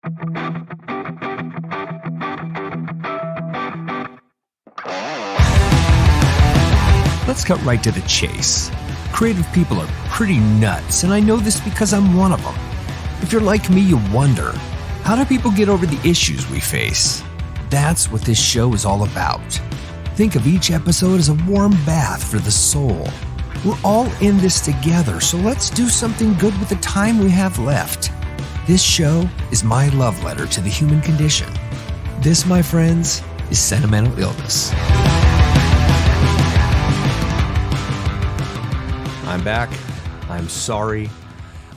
Let's cut right to the chase. Creative people are pretty nuts, and I know this because I'm one of them. If you're like me, you wonder, how do people get over the issues we face? That's what this show is all about. Think of each episode as a warm bath for the soul. We're all in this together, so let's do something good with the time we have left. This show is my love letter to the human condition. This, my friends, is Sentimental Illness. I'm back. I'm sorry.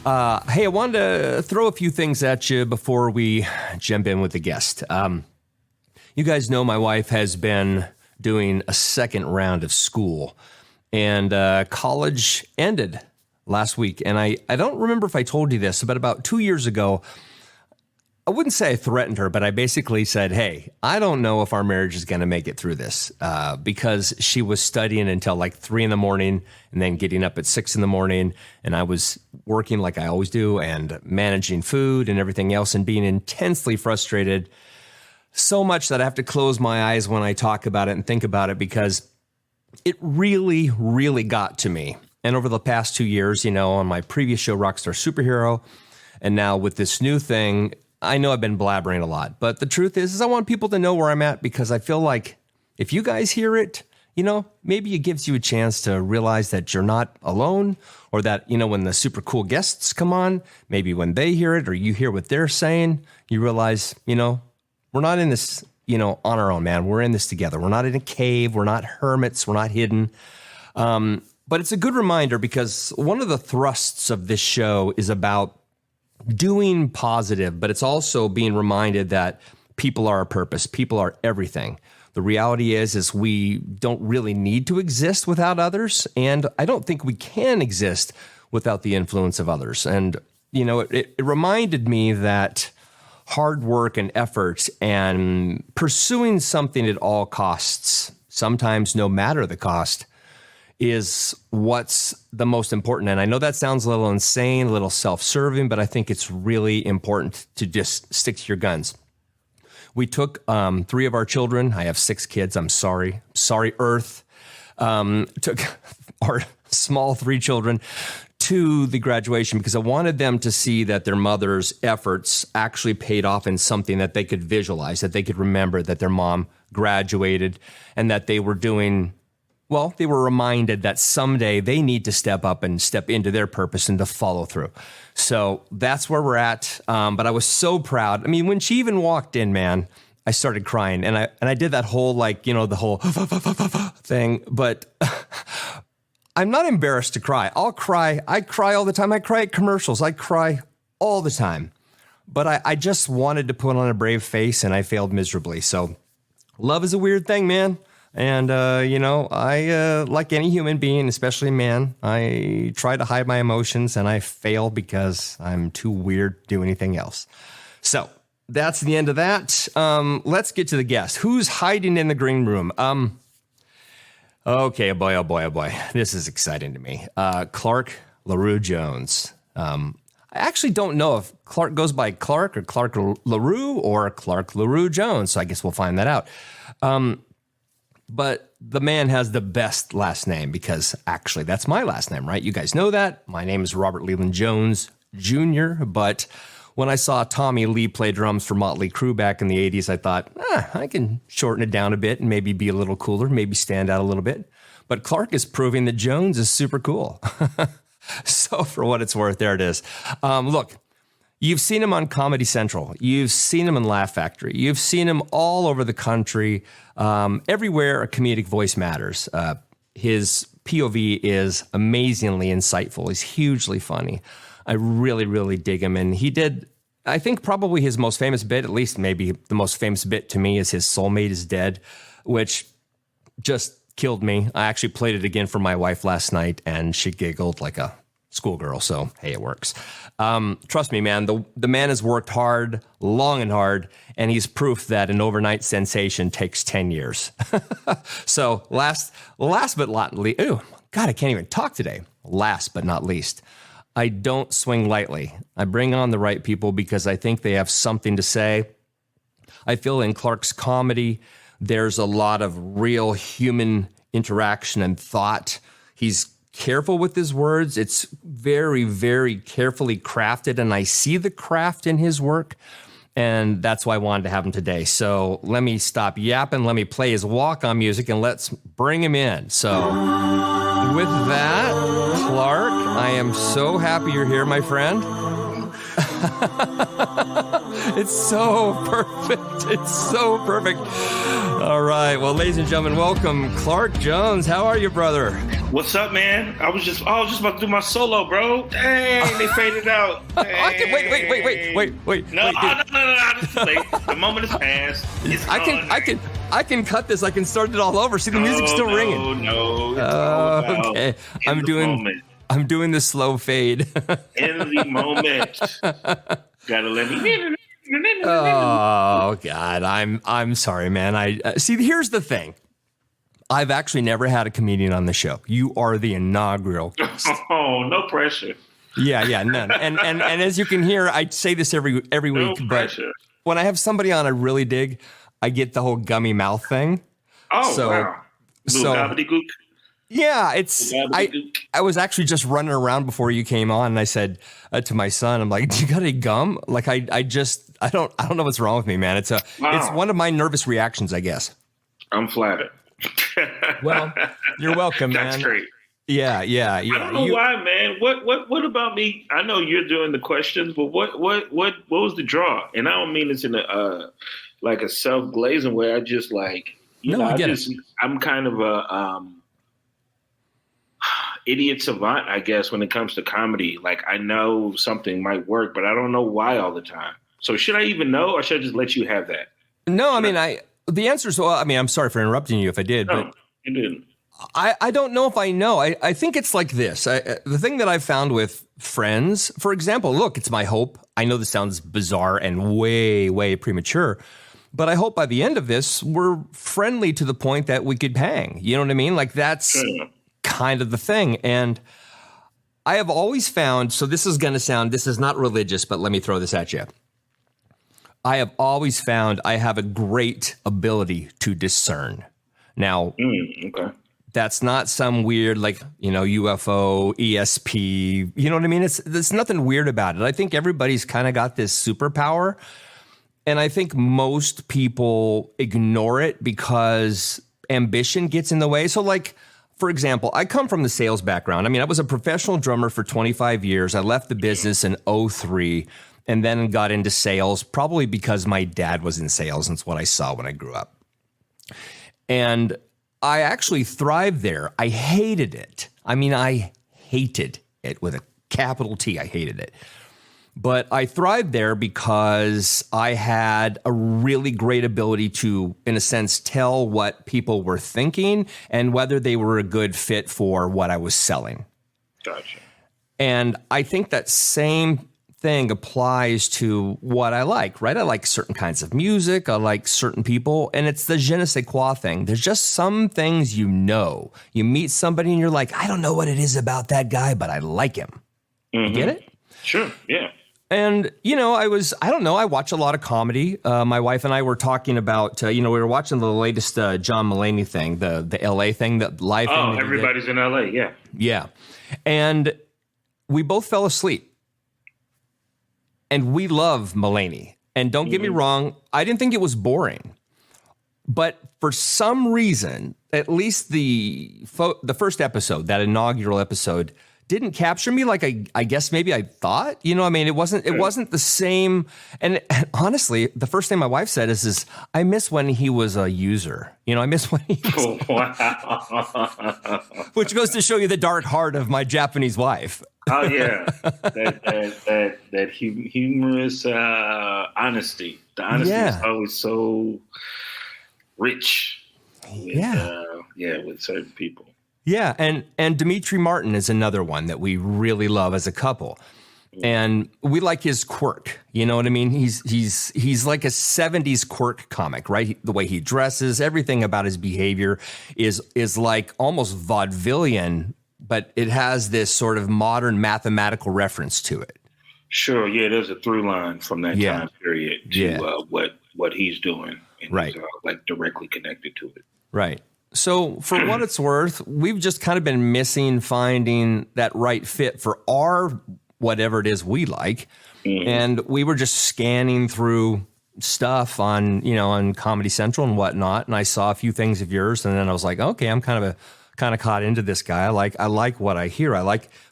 Hey, I wanted to throw a few things at you before we jump in with the guest. You guys know my wife has been doing a second round of school, and college ended last week. And I don't remember if I told you this, but about 2 years ago, I wouldn't say I threatened her, but I basically said, hey, I don't know if our marriage is going to make it through this, because she was studying until like 3 a.m. and then getting up at 6 a.m. And I was working like I always do and managing food and everything else and being intensely frustrated, so much that I have to close my eyes when I talk about it and think about it, because it really, really got to me. And over the past 2 years, you know, on my previous show, Rockstar Superhero, and now with this new thing, I know I've been blabbering a lot, but the truth is I want people to know where I'm at, because I feel like if you guys hear it, you know, maybe it gives you a chance to realize that you're not alone, or that, you know, when the super cool guests come on, maybe when they hear it or you hear what they're saying, you realize, you know, we're not in this, you know, on our own, man. We're in this together. We're not in a cave. We're not hermits. We're not hidden. But it's a good reminder, because one of the thrusts of this show is about doing positive, but it's also being reminded that people are a purpose. People are everything. The reality is we don't really need to exist without others. And I don't think we can exist without the influence of others. And, you know, it reminded me that hard work and effort and pursuing something at all costs, sometimes no matter the cost, is what's the most important. And I know that sounds a little insane, a little self-serving, but I think it's really important to just stick to your guns. We took 3 of our children. I have 6 kids. I'm sorry. Sorry, Earth. Took our small 3 children to the graduation, because I wanted them to see that their mother's efforts actually paid off in something that they could visualize, that they could remember that their mom graduated, and that they were doing, well, they were reminded that someday they need to step up and step into their purpose and to follow through. So that's where we're at. But I was so proud. I mean, when she even walked in, man, I started crying, and I did that whole, like, you know, the whole thing, but I'm not embarrassed to cry. I'll cry. I cry all the time. I cry at commercials. I cry all the time, but I just wanted to put on a brave face, and I failed miserably. So love is a weird thing, man. And, you know, I, like any human being, especially man, I try to hide my emotions, and I fail because I'm too weird to do anything else. So that's the end of that. Let's get to the guest. Who's hiding in the green room? Okay, oh boy. This is exciting to me. Clark Larew Jones. I actually don't know if Clark goes by Clark or Clark Larew or Clark Larew Jones, so I guess we'll find that out. But the man has the best last name, because actually that's my last name, right? You guys know that. My name is Robert Leland Jones Jr., but when I saw Tommy Lee play drums for Motley Crue back in the 80s, I thought, I can shorten it down a bit and maybe be a little cooler, maybe stand out a little bit. But Clark is proving that Jones is super cool. So for what it's worth, there it is. Look, you've seen him on Comedy Central. You've seen him in Laugh Factory. You've seen him all over the country. Everywhere a comedic voice matters. His POV is amazingly insightful. He's hugely funny. I really, really dig him. And he did, I think, probably his most famous bit, at least maybe the most famous bit to me, is his Soulmate is Dead, which just killed me. I actually played it again for my wife last night, and she giggled like a schoolgirl. So, hey, it works. Trust me, man, the man has worked hard, long and hard, and he's proof that an overnight sensation takes 10 years. So last but not least, oh, God, I can't even talk today. Last but not least, I don't swing lightly. I bring on the right people because I think they have something to say. I feel in Clark's comedy, there's a lot of real human interaction and thought. He's careful with his words. It's very, very carefully crafted, and I see the craft in his work, and that's why I wanted to have him today. So let me stop yapping. Let me play his walk-on music, and let's bring him in. So with that, Clark, I am so happy you're here, my friend. It's so perfect. It's so perfect. All right. Well, ladies and gentlemen, welcome Larew Jones. How are you, brother? What's up, man? I was just about to do my solo, bro. Dang, they faded out. Okay, wait. No, it's too late. The moment is past. It's gone. I can cut this. I can start it all over. See, the music's still ringing. No. Okay. I'm doing the slow fade. In the moment. Gotta let me. Oh God, I'm sorry, man. I see. Here's the thing. I've actually never had a comedian on the show. You are the inaugural guest. Oh, no pressure. Yeah, none. And as you can hear, I say this every week, but when I have somebody on I really dig, I get the whole gummy mouth thing. Oh, wow. Gobbledygook. Yeah, I was actually just running around before you came on, and I said to my son, I'm like, "Do you got any gum?" Like I don't know what's wrong with me, man. It's one of my nervous reactions, I guess. I'm flattered. Well, you're welcome, man. That's great. Yeah. I don't know why, man. What about me? I know you're doing the questions, but what was the draw? And I don't mean this in a like a self-glazing way. I just like I'm kind of a idiot savant, I guess, when it comes to comedy. Like I know something might work, but I don't know why all the time. So should I even know, or should I just let you have that? No, I mean the answer is, well, I mean, I'm sorry for interrupting you if I did. No, but you didn't. I don't know if I know. I think it's like this. The thing that I've found with friends, for example, look, it's my hope. I know this sounds bizarre and way, way premature, but I hope by the end of this, we're friendly to the point that we could hang. You know what I mean? Like that's kind of the thing. And I have always found, so this is not religious, but let me throw this at you. I have always found I have a great ability to discern. Now, that's not some weird, like, UFO, ESP, you know what I mean? There's nothing weird about it. I think everybody's kind of got this superpower. And I think most people ignore it because ambition gets in the way. So like, for example, I come from the sales background. I mean, I was a professional drummer for 25 years. I left the business in 2003. And then got into sales, probably because my dad was in sales. And it's what I saw when I grew up. And I actually thrived there. I hated it. I mean, I hated it with a capital T. I hated it. But I thrived there because I had a really great ability to, in a sense, tell what people were thinking and whether they were a good fit for what I was selling. Gotcha. And I think that same thing applies to what I like, right? I like certain kinds of music. I like certain people. And it's the je ne sais quoi thing. There's just some things you meet somebody and you're like, I don't know what it is about that guy, but I like him. You get it? Sure. Yeah. And, I watch a lot of comedy. My wife and I were talking about, we were watching the latest John Mulaney thing, the LA thing, the live thing. Oh, everybody's in LA. Yeah. Yeah. And we both fell asleep. And we love Mulaney. And don't get me wrong, I didn't think it was boring. But for some reason, at least the first episode, that inaugural episode, didn't capture me like I guess maybe I thought. It wasn't the same. And honestly, the first thing my wife said is I miss when he was a user. I miss when he was. Wow. Which goes to show you the dark heart of my Japanese wife. Oh yeah, that humorous honesty. The honesty is always so rich. With certain people. Yeah, and Dimitri Martin is another one that we really love as a couple. And we like his quirk. You know what I mean? He's like a 70s quirk comic, right? The way he dresses, everything about his behavior is like almost vaudevillian, but it has this sort of modern mathematical reference to it. Sure. Yeah, there's a through line from that time period to what he's doing. And right. He's, like directly connected to it. Right. So for what it's worth, we've just kind of been missing finding that right fit for our whatever it is we like. And we were just scanning through stuff on Comedy Central and whatnot. And I saw a few things of yours. And then I was like, okay, I'm kind of caught into this guy. I like what I hear.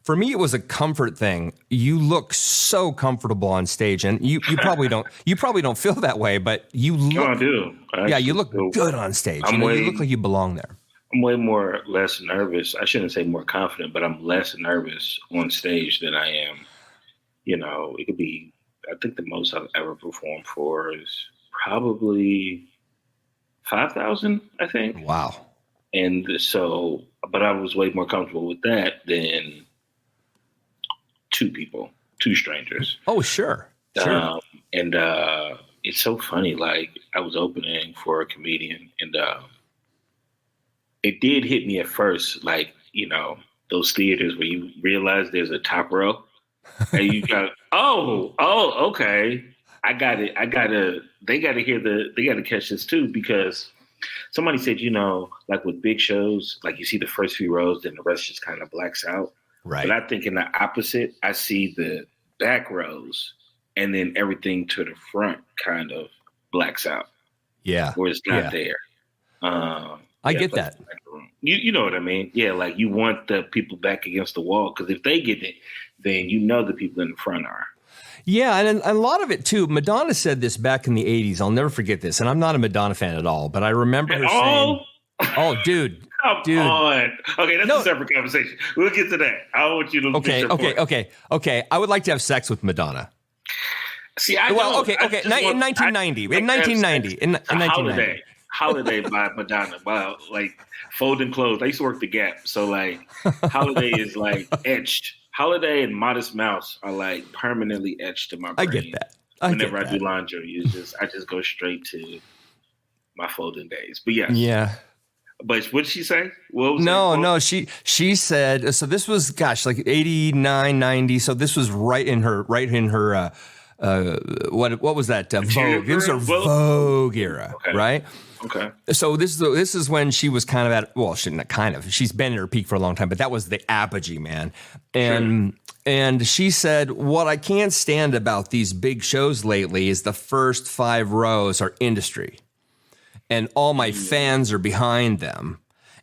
For me, it was a comfort thing. You look so comfortable on stage, and you probably don't feel that way, but you look. No, I do. You look good on stage. You look like you belong there. I'm less nervous. I shouldn't say more confident, but I'm less nervous on stage than I am. It could be. I think the most I've ever performed for is probably 5,000. I think. Wow. And so, but I was way more comfortable with that than two strangers. Oh, sure. And it's so funny. Like, I was opening for a comedian, and it did hit me at first, like, those theaters where you realize there's a top row, and you got, okay, I got it. They got to catch this too, because somebody said, like with big shows, like you see the first few rows, then the rest just kind of blacks out. Right. But I think in the opposite, I see the back rows, and then everything to the front kind of blacks out. Yeah. Or it's not there. I get that. You know what I mean? Yeah, like you want the people back against the wall, because if they get it, then the people in the front are. Yeah, and a lot of it, too. Madonna said this back in the 80s. I'll never forget this. And I'm not a Madonna fan at all, but I remember her saying, oh, dude. Come on. Okay, that's a separate conversation. We'll get to that. I want you to Okay. I would like to have sex with Madonna. See, in 1990. In 1990. Holiday by Madonna. Wow, like folding clothes. I used to work the Gap, so like Holiday is like etched. Holiday and Modest Mouse are like permanently etched to my brain. I get that. Whenever I do laundry, I just go straight to my folding days. But yes. Yeah. But what did she say? What was no. She said, so this was, like 89, 90. So this was right in her what was that? Vogue. It was her Vogue era, right? Okay. So this is when she was kind of at, she's been at her peak for a long time, but that was the apogee, man. And she said, what I can't stand about these big shows lately is the first 5 rows are industry, and all my fans are behind them.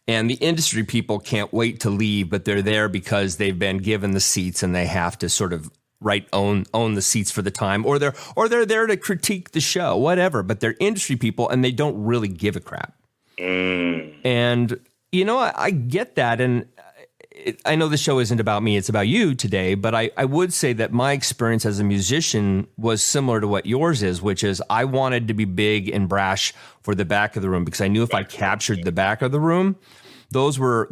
And the industry people can't wait to leave, but they're there because they've been given the seats and they have to sort of own the seats for the time, or they're there to critique the show, whatever, but they're industry people and they don't really give a crap. And I get that, and I know the show isn't about me, it's about you today, but I would say that my experience as a musician was similar to what yours is, which is I wanted to be big and brash for the back of the room, because I knew if I captured the back of the room, those were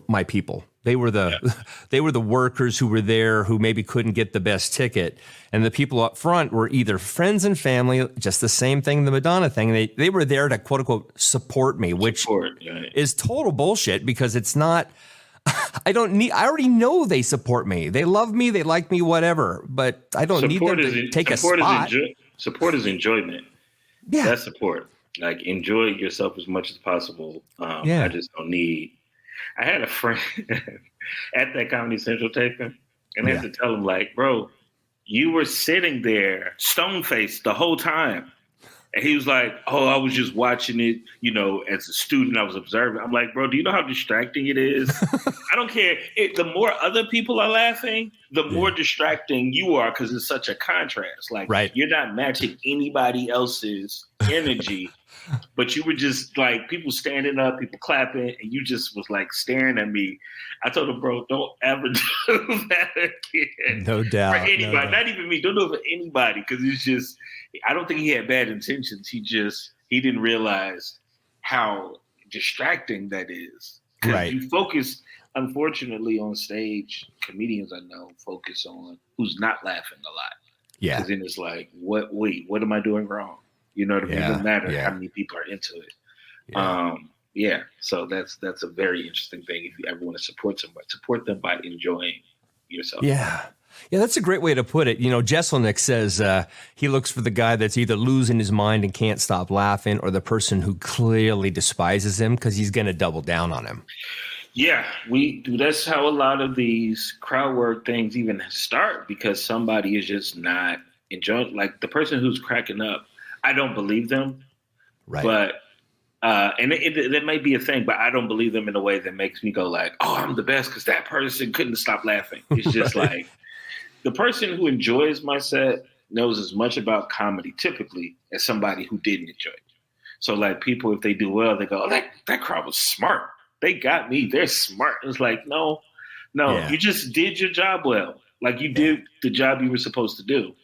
my people. They were the workers who were there, who maybe couldn't get the best ticket, and the people up front were either friends and family. Just the same thing, the Madonna thing. They were there to quote unquote support me, which is total bullshit, because it's not. I already know they support me. They love me. They like me. Whatever. But I don't need them to take a spot. Support is enjoyment. Yeah, that's support. Like, enjoy yourself as much as possible. I just don't need. I had a friend at that Comedy Central taping, and I had to tell him, like, bro, you were sitting there stone-faced the whole time. And he was like, oh, I was just watching it, as a student, I was observing. I'm like, bro, do you know how distracting it is? I don't care. The more other people are laughing, the more distracting you are, because it's such a contrast. Like, you're not matching anybody else's energy. But you were just like, people standing up, people clapping, and you just was like staring at me. I told him, bro, don't ever do that again. No doubt. For anybody, not even me. Don't do it for anybody, because it's just, I don't think he had bad intentions. He didn't realize how distracting that is. Because you focus, unfortunately, on stage, comedians I know focus on who's not laughing a lot. Yeah. Because then it's like, what am I doing wrong? You know what I mean? It doesn't matter how many people are into it. Yeah. So that's a very interesting thing. If you ever want to support somebody, support them by enjoying yourself. Yeah. Yeah, that's a great way to put it. You know, Jeselnik says he looks for the guy that's either losing his mind and can't stop laughing, or the person who clearly despises him because he's going to double down on him. Yeah, we do. That's how a lot of these crowd work things even start, because somebody is just not enjoying. Like the person who's cracking up, I don't believe them. Right. But and that may be a thing, but I don't believe them in a way that makes me go like, "Oh, I'm the best," because that person couldn't stop laughing. It's just like the person who enjoys my set knows as much about comedy typically as somebody who didn't enjoy it. So like people, if they do well, they go, "Oh, that crowd was smart. They got me. They're smart." It's like, no, you just did your job well. Like you did the job you were supposed to do.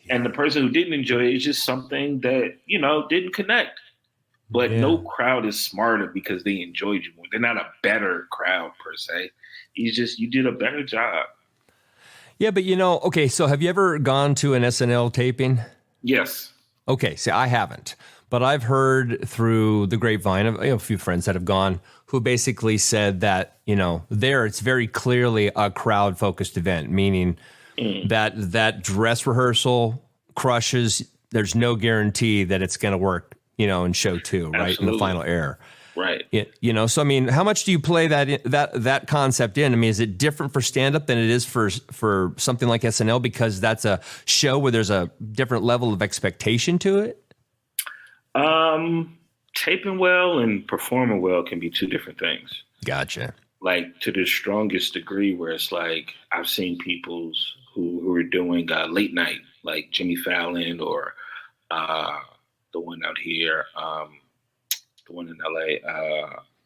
And the person who didn't enjoy it is just something that, didn't connect. But no crowd is smarter because they enjoyed you more. They're not a better crowd per se. You did a better job. Yeah, but okay, so have you ever gone to an SNL taping? Yes. Okay, see, I haven't. But I've heard through the grapevine of a few friends that have gone who basically said that, there it's very clearly a crowd-focused event, meaning that dress rehearsal crushes. There's no guarantee that it's going to work, in show 2, right? Absolutely. In the final air. Right. So I mean, how much do you play that concept in? I mean, is it different for stand-up than it is for something like SNL because that's a show where there's a different level of expectation to it? Taping well and performing well can be two different things. Gotcha. Like to the strongest degree, where it's like I've seen people who are doing late night, like Jimmy Fallon or the one out here, the one in LA.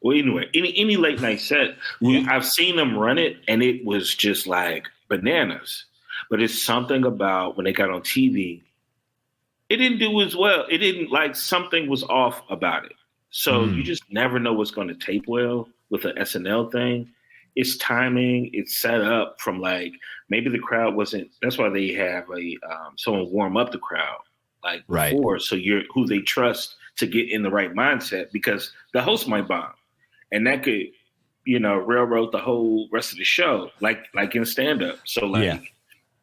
Well, anyway, any late night set, I've seen them run it, and it was just like bananas. But it's something about when they got on TV. It didn't do as well. It didn't something was off about it. So you just never know what's going to tape well with an SNL thing. It's timing. It's set up from maybe the crowd wasn't. That's why they have someone warm up the crowd before. Right. So you're who they trust to get in the right mindset, because the host might bomb, and that could railroad the whole rest of the show, like in stand up. So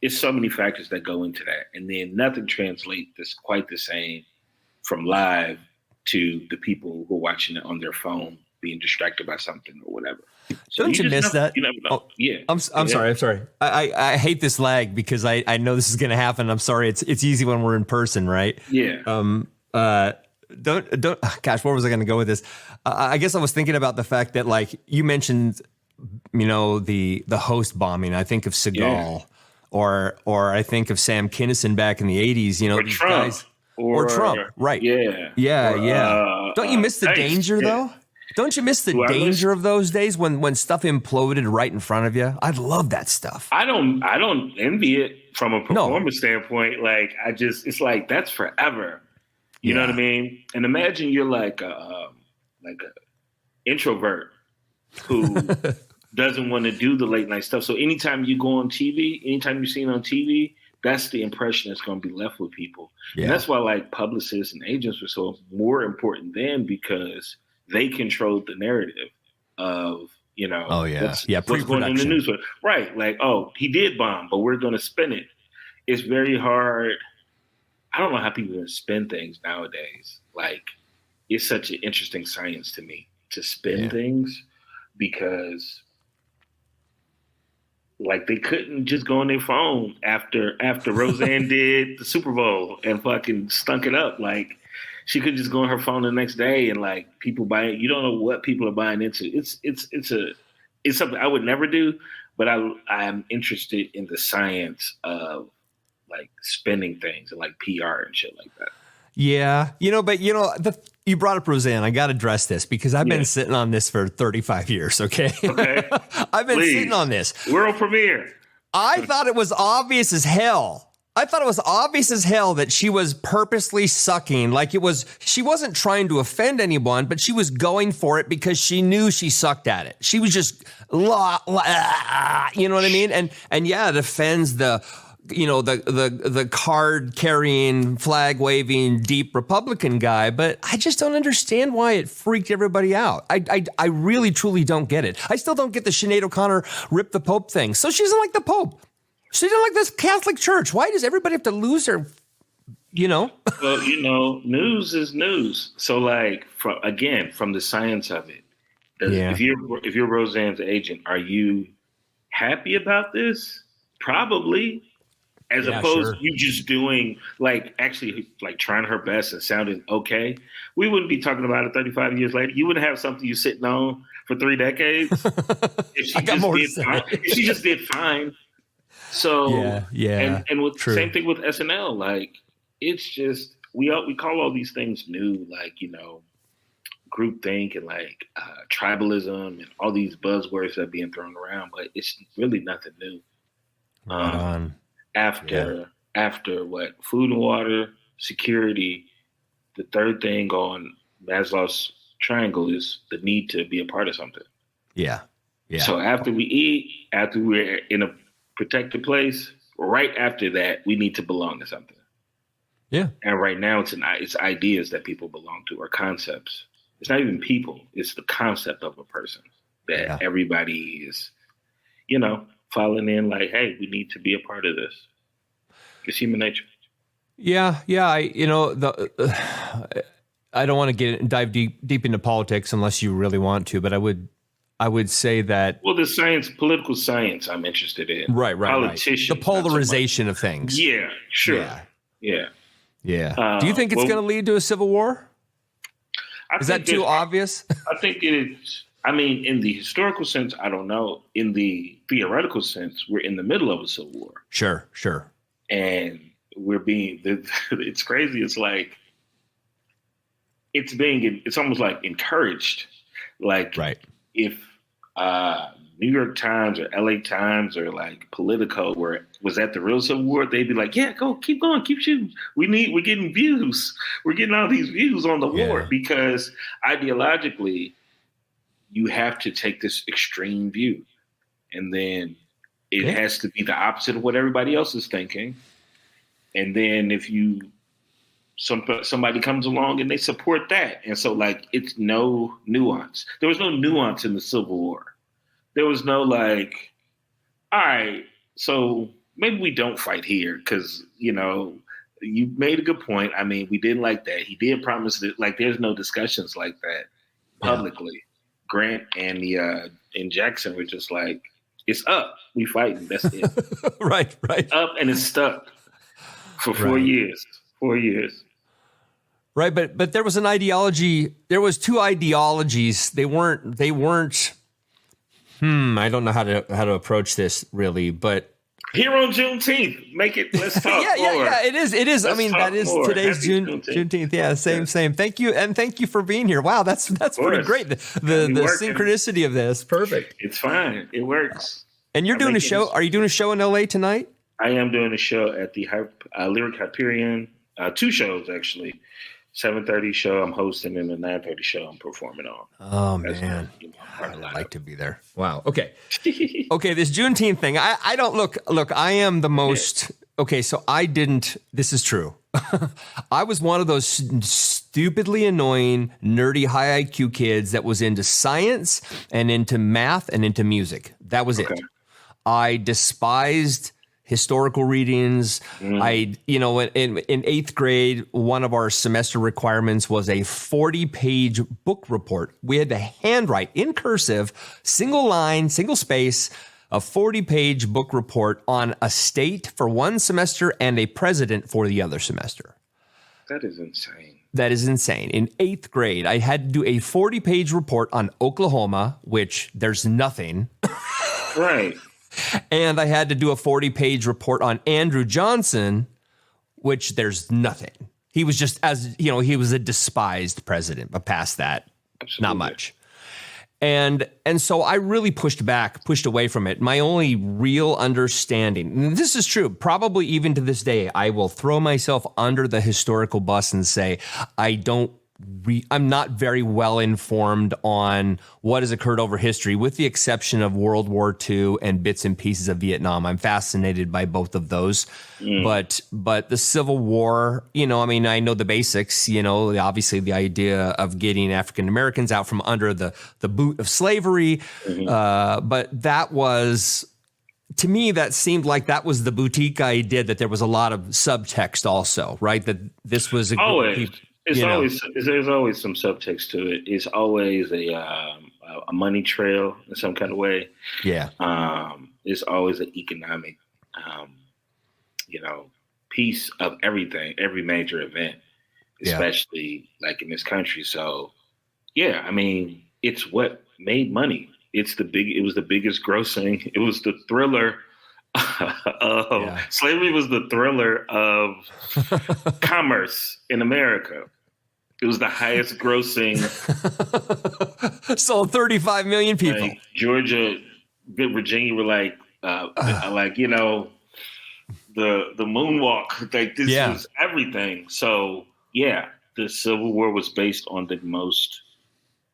It's so many factors that go into that. And then nothing translates quite the same from live to the people who are watching it on their phone, being distracted by something or whatever. So Don't you miss that? You never know. Oh, yeah. I'm sorry. I hate this lag because I know this is going to happen. I'm sorry. It's easy when we're in person, right? Yeah. Don't gosh, where was I going to go with this? I guess I was thinking about the fact that you mentioned, the host bombing. I think of Seagal. Yeah. Or I think of Sam Kinison back in the 80s, or these Trump. Guys. Or Trump, right. Yeah. Don't you miss the danger, though? Don't you miss the danger of those days when stuff imploded right in front of you? I love that stuff. I don't envy it from a performance standpoint. It's that's forever. You know what I mean? And imagine you're like a introvert who doesn't want to do the late night stuff. So anytime you go on TV, anytime you're seen on TV, that's the impression that's going to be left with people. Yeah. And that's why publicists and agents were so more important then, because they controlled the narrative of, what's going on in the news. Right. He did bomb, but we're going to spin it. It's very hard. I don't know how people can spin things nowadays. It's such an interesting science to me to spin things, because they couldn't just go on their phone after Roseanne did the Super Bowl and fucking stunk it up. She could just go on her phone the next day and people buy it. You don't know what people are buying into. It's something I would never do, but I'm interested in the science of spinning things and PR and shit like that. Yeah. But you brought up Roseanne. I got to address this because I've been sitting on this for 35 years. Okay. I've been sitting on this. World premiere. I thought it was obvious as hell. That she was purposely sucking. She wasn't trying to offend anyone, but she was going for it because she knew she sucked at it. She was just, you know what I mean? And it offends the the card carrying, flag waving, deep Republican guy, but I just don't understand why it freaked everybody out. I really truly don't get it. I still don't get the Sinead O'Connor rip the Pope thing. So she doesn't like the Pope. She doesn't like this Catholic Church. Why does everybody have to lose their, Well, news is news. So like from the science of it, if you're Roseanne's agent, are you happy about this? Probably. As opposed to you just doing actually trying her best and sounding okay. We wouldn't be talking about it 35 years later. You wouldn't have something you're sitting on for 3 decades. If she just did fine. So and with true. Same thing with SNL. It's just we call all these things new, groupthink and tribalism and all these buzzwords that are being thrown around, but it's really nothing new. After what? Food and water, security. The third thing on Maslow's triangle is the need to be a part of something. Yeah. So after we eat, after we're in a protected place, right after that, we need to belong to something. Yeah. And right now it's ideas that people belong to or concepts. It's not even people. It's the concept of a person that everybody is, falling in hey, we need to be a part of this. It's human nature. Yeah. I don't want to dive deep into politics unless you really want to, but I would say that. Well, the political science I'm interested in. Right. Politicians. Right. The polarization of things. Yeah, sure. Yeah. Do you think it's going to lead to a civil war? Is that too obvious? I think it is. I mean, in the historical sense, I don't know. In the theoretical sense, we're in the middle of a civil war. Sure. And it's crazy. It's it's almost encouraged. If New York Times or LA Times or Politico was at the real Civil War, they'd be go, keep going, keep shooting. We're getting views. We're getting all these views on the war because ideologically you have to take this extreme view. And then it has to be the opposite of what everybody else is thinking. And then if somebody comes along and they support that. And so it's no nuance. There was no nuance in the Civil War. There was no all right, so maybe we don't fight here because, you made a good point. I mean, we didn't like that. He did promise that there's no discussions like that publicly. Yeah. Grant and Jackson were just it's up. We fighting. That's it. Right. Up and it's stuck for 4 years. 4 years. Right, but there was an ideology. There was two ideologies. They weren't. I don't know how to approach this really, but here on Juneteenth, let's talk more. Yeah. It is. I mean, that is more. Today's Juneteenth. Yeah, same. Thank you for being here. Wow, that's pretty great. The synchronicity of this, perfect. It's fine. It works. And you're doing a show. Are you doing a show in LA tonight? I am doing a show at the Lyric Hyperion. 2 shows actually. 7:30 show I'm hosting and the 9:30 show I'm performing on. Oh man, I'd like to be there. Wow. Okay. This Juneteenth thing. I don't look. I am the most. Okay, so I didn't. This is true. I was one of those stupidly annoying, nerdy, high IQ kids that was into science and into math and into music. That was it. I despised historical readings. In 8th grade, one of our semester requirements was a 40-page book report. We had to handwrite in cursive, single line, single space, a 40-page book report on a state for one semester and a president for the other semester. That is insane. In 8th grade, I had to do a 40-page report on Oklahoma, which there's nothing. Right. And I had to do a 40-page report on Andrew Johnson, which there's nothing. He was just, he was a despised president, but past that, not much. And so I really pushed away from it. My only real understanding, and this is true, probably even to this day, I will throw myself under the historical bus and say, I don't I'm not very well informed on what has occurred over history, with the exception of World War II and bits and pieces of Vietnam. I'm fascinated by both of those, but the Civil War, I know the basics. Obviously the idea of getting African Americans out from under the boot of slavery, but that was. To me, that seemed like that was the boutique idea, that there was a lot of subtext also, right? That this was a group of people, there's always some subtext to it. It's always a money trail in some kind of way. Yeah. It's always an economic, piece of everything, every major event, especially like in this country. So, it's what made money. It was the biggest grossing. It was the thriller of slavery was the thriller of commerce in America. It was the highest grossing. Sold 35 million people. Like Georgia, Virginia were the moonwalk. Like this was everything. So the Civil War was based on the most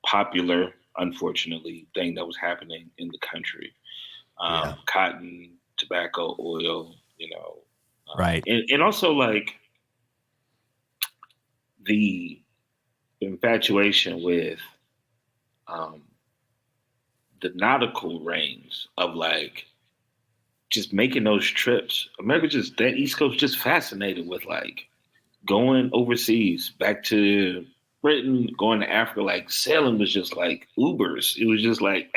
popular, unfortunately, thing that was happening in the country. Cotton, tobacco, oil, right. And also the infatuation with the nautical reigns of just making those trips. America that East Coast just fascinated with going overseas, back to Britain, going to Africa, sailing was just Ubers. It was just we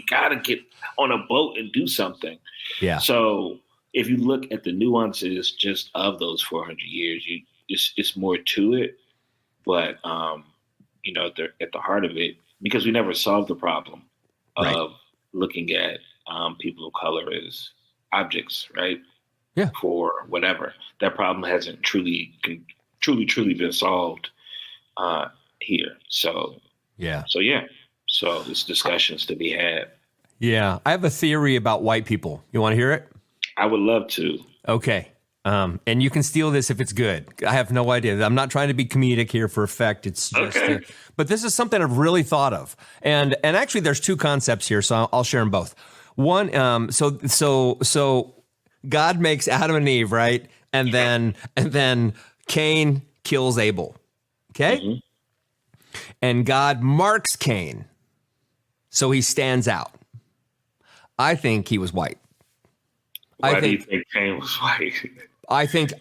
gotta get on a boat and do something. Yeah. So if you look at the nuances just of those 400 years, it's more to it. But at the heart of it, because we never solved the problem of looking at people of color as objects, right? Yeah. For whatever, that problem hasn't truly been solved. Here. So there's discussions to be had. Yeah. I have a theory about white people. You want to hear it? I would love to. Okay. And you can steal this if it's good. I have no idea. I'm not trying to be comedic here for effect. It's just, but this is something I've really thought of. And actually there's two concepts here, so I'll share them both. One, so God makes Adam and Eve, right? And then Cain kills Abel. Okay. Mm-hmm. And God marks Cain, so he stands out. I think he was white. Why do you think Cain was white? I think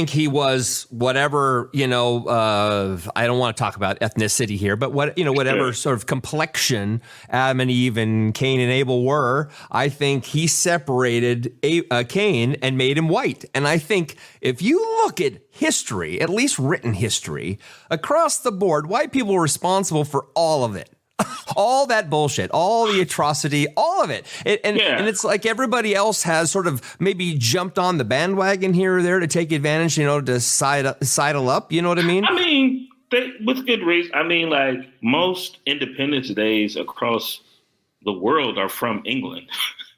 he was whatever, I don't want to talk about ethnicity here, but whatever sort of complexion Adam and Eve and Cain and Abel were, I think he separated Cain and made him white. And I think if you look at history, at least written history, across the board, white people were responsible for all of it. All that bullshit, all the atrocity, all of it. And it's like everybody else has sort of maybe jumped on the bandwagon here or there to take advantage, to sidle up. You know what I mean? I mean, with good reason. Most Independence Days across the world are from England.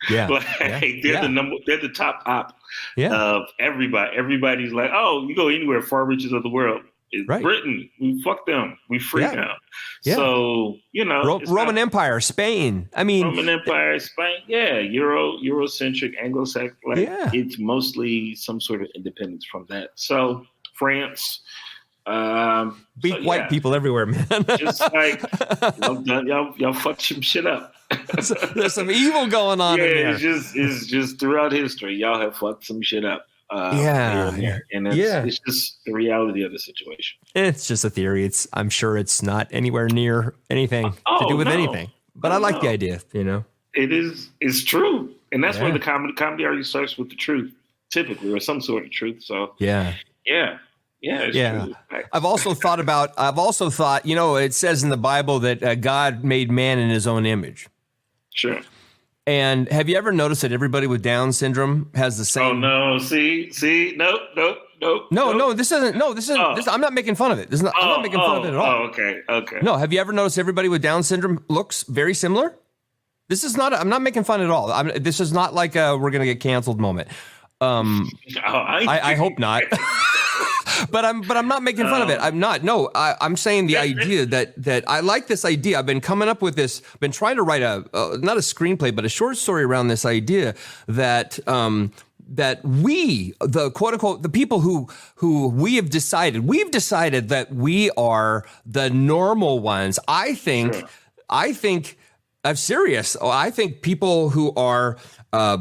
Yeah. They're the top op of everybody. Everybody's like, oh, you go anywhere, far reaches of the world. Right. Britain, we fuck them. We free now. Yeah. So, Roman Empire, Spain. Roman Empire, Spain. Yeah. Eurocentric, Anglo-Saxon. It's mostly some sort of independence from that. So France. White people everywhere, man. Just y'all fucked some shit up. There's some evil going on in there. It's just throughout history, y'all have fucked some shit up. And it's just the reality of the situation. It's just a theory. I'm sure it's not anywhere near anything to do with anything. But I like the idea. It's true, and that's where the comedy already starts with the truth, typically, or some sort of truth. So it's true. I've also thought, it says in the Bible that God made man in his own image. Sure. And have you ever noticed that everybody with Down syndrome has the same? Oh no! See, nope. No, this isn't. No, this isn't. This, I'm not making fun of it. I'm not making fun of it at all. Okay. No, have you ever noticed everybody with Down syndrome looks very similar? This is not. I'm not making fun at all. This is not like a we're gonna get canceled moment. I hope not. but I'm not making fun of it. I'm not. No, I'm saying the idea that I like this idea. I've been coming up with this. Been trying to write not a screenplay, but a short story around this idea that that we, the quote unquote, the people who we've decided that we are the normal ones. I think I'm serious. I think people who are, I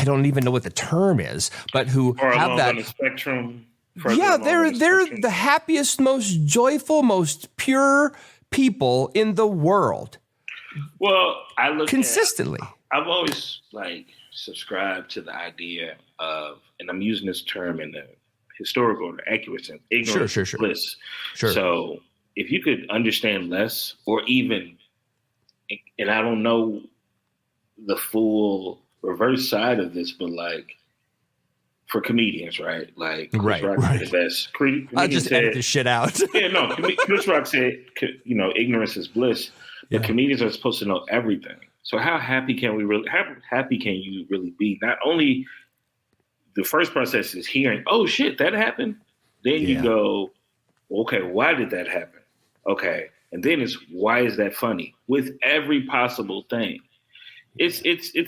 don't even know what the term is, but who have that on the spectrum. Yeah, they're the happiest, most joyful, most pure people in the world. Well, I look consistently. I've always subscribed to the idea of, and I'm using this term in the historical or accurate sense, ignorance is bliss. Sure. So if you could understand less, or even, and I don't know the full reverse side of this, but for comedians, right? Chris Rock said the best. I'll just edit this shit out. Chris Rock said, ignorance is bliss, but comedians are supposed to know everything. So how happy can you really be? Not only the first process is hearing, oh shit, that happened. Then you go, okay, why did that happen? Okay. And then it's, why is that funny? With every possible thing. It's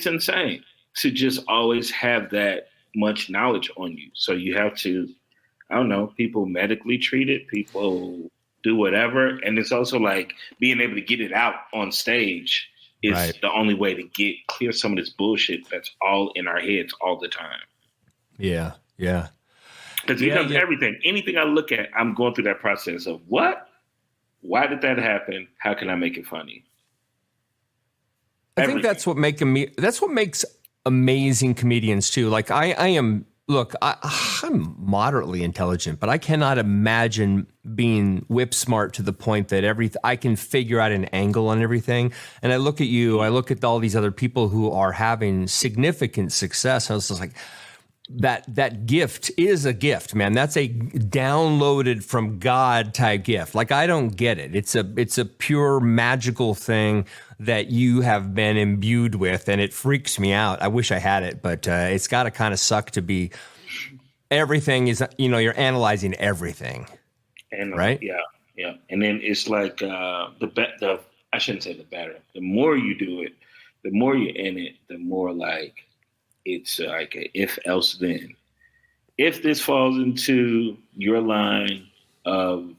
insane to just always have that much knowledge on you. So you have to, I don't know, people medically treat it, people do whatever. And it's also being able to get it out on stage is the only way to clear some of this bullshit that's all in our heads all the time. Yeah. Yeah. Because it becomes everything. Anything I look at, I'm going through that process of what? Why did that happen? How can I make it funny? I think that's what makes amazing comedians too. I'm moderately intelligent, but I cannot imagine being whip smart to the point that I can figure out an angle on everything. And I look at you, I look at all these other people who are having significant success. I was just like, that gift is a gift, man. That's a downloaded from God type gift. I don't get it. It's a pure magical thing that you have been imbued with, and it freaks me out. I wish I had it, but it's got to kind of suck to be. Everything is, you're analyzing everything, right? Yeah. And then it's I shouldn't say the better. The more you do it, the more you're in it, the more it's a if else then. If this falls into your line of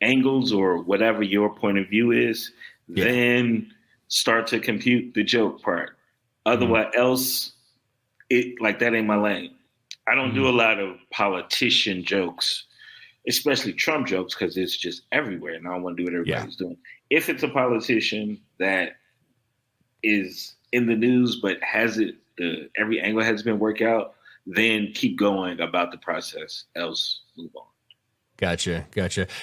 angles or whatever your point of view is, then start to compute the joke part. Otherwise, else, that ain't my lane. I don't do a lot of politician jokes, especially Trump jokes, because it's just everywhere, and I don't want to do what everybody's doing. If it's a politician that is in the news but every angle has been worked out, then keep going about the process. Else, move on. Gotcha.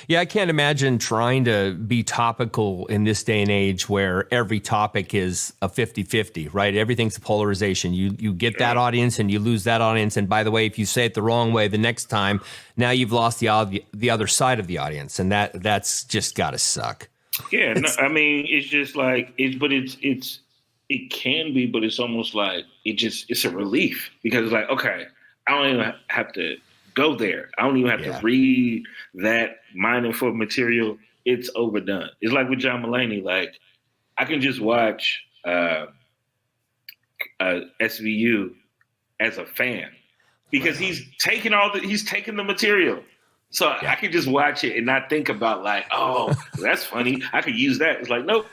Yeah, I can't imagine trying to be topical in this day and age where every topic is a 50-50, right? Everything's a polarization. You get that audience and you lose that audience. And by the way, if you say it the wrong way the next time, now you've lost the other side of the audience. And that's just got to suck. Yeah, it's just it can be, but it's almost it's a relief because it's okay, I don't even have to go there. I don't even have to read that mindful material. It's overdone. It's like with John Mulaney. I can just watch SVU as a fan because he's taking the material. So I can just watch it and not think about oh, that's funny. I could use that. It's nope.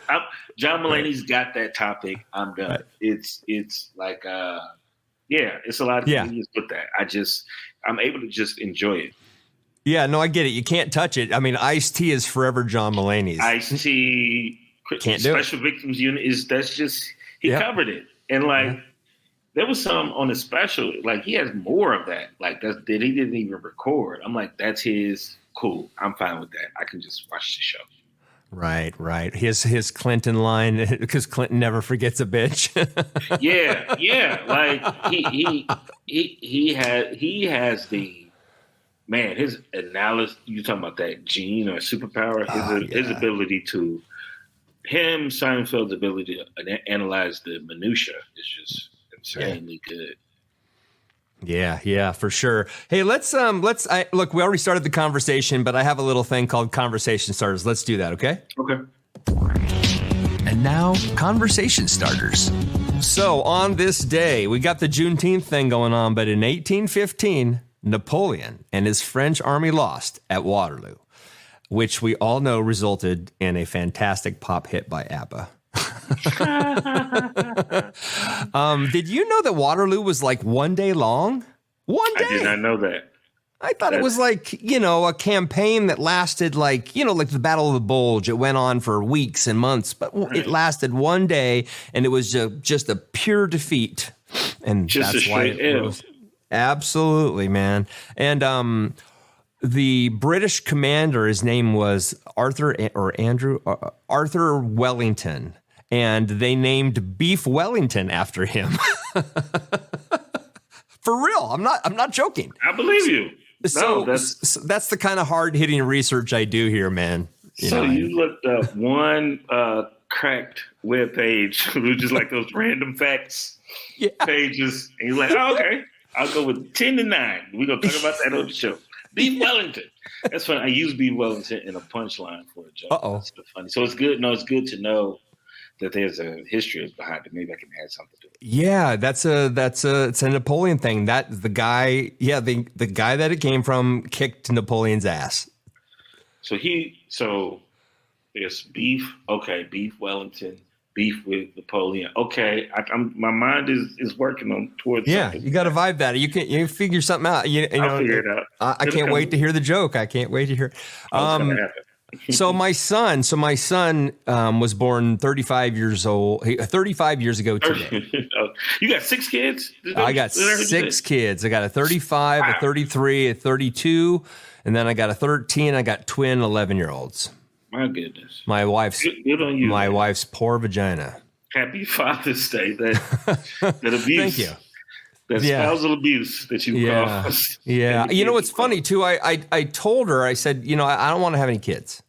John Mulaney's got that topic. I'm done. Right. It's it's a lot of comedians with that. I'm able to just enjoy it. Yeah, no, I get it. You can't touch it. I mean, Ice-T is forever John Mulaney's. Ice-T Special Victims Unit he covered it. And there was some on the special, he has more of that. That he didn't even record. I'm that's his. Cool. I'm fine with that. I can just watch the show. Right. His Clinton line, because Clinton never forgets a bitch. yeah. He has the man. His analysis. You talking about that gene or superpower? His ability to Seinfeld's ability to analyze the minutia is just insanely good. Yeah, for sure. Hey, look, we already started the conversation, but I have a little thing called conversation starters. Let's do that, okay? Okay. And now, conversation starters. So, on this day, we got the Juneteenth thing going on, but in 1815, Napoleon and his French army lost at Waterloo, which we all know resulted in a fantastic pop hit by ABBA. Did you know that Waterloo was like 1 day long? 1 day. I did not know that. I thought it was like, a campaign that lasted like the Battle of the Bulge. It went on for weeks and months, but it lasted 1 day, and it was just a pure defeat. And just that's a why straight it was. Absolutely, man. And the British commander, his name was Arthur Wellington, and they named Beef Wellington after him. For real, I'm not joking. I believe you. So that's the kind of hard hitting research I do here, man. You looked up one cracked web page, which just like those random facts pages, and you're like, oh, okay, I'll go with 10 to 9. We're gonna talk about that on the show. Beef Wellington. That's funny. I use Beef Wellington in a punchline for a joke. That's funny. So it's good. No, it's good to know that there's a history behind it. Maybe I can add something to it. Yeah, it's a Napoleon thing. That the guy, the guy that it came from kicked Napoleon's ass. So there's beef. Okay, Beef Wellington, beef with Napoleon. Okay, my mind is working on towards. Yeah, something. You got to vibe that. You figure something out. I'll figure it out. I can't wait to hear the joke. I can't wait to hear. So my son was born 35 years old. 35 years ago today. You got 6 kids? I got 6 kids. I got a 35, a 33, a 32, and then I got a 13. I got twin 11-year-olds. My goodness. My wife's good on you, my wife's poor vagina. Happy Father's Day. That abuse. Thank you. That spousal abuse that you caused. Yeah. You know what's funny too? I told her, I said, I don't want to have any kids.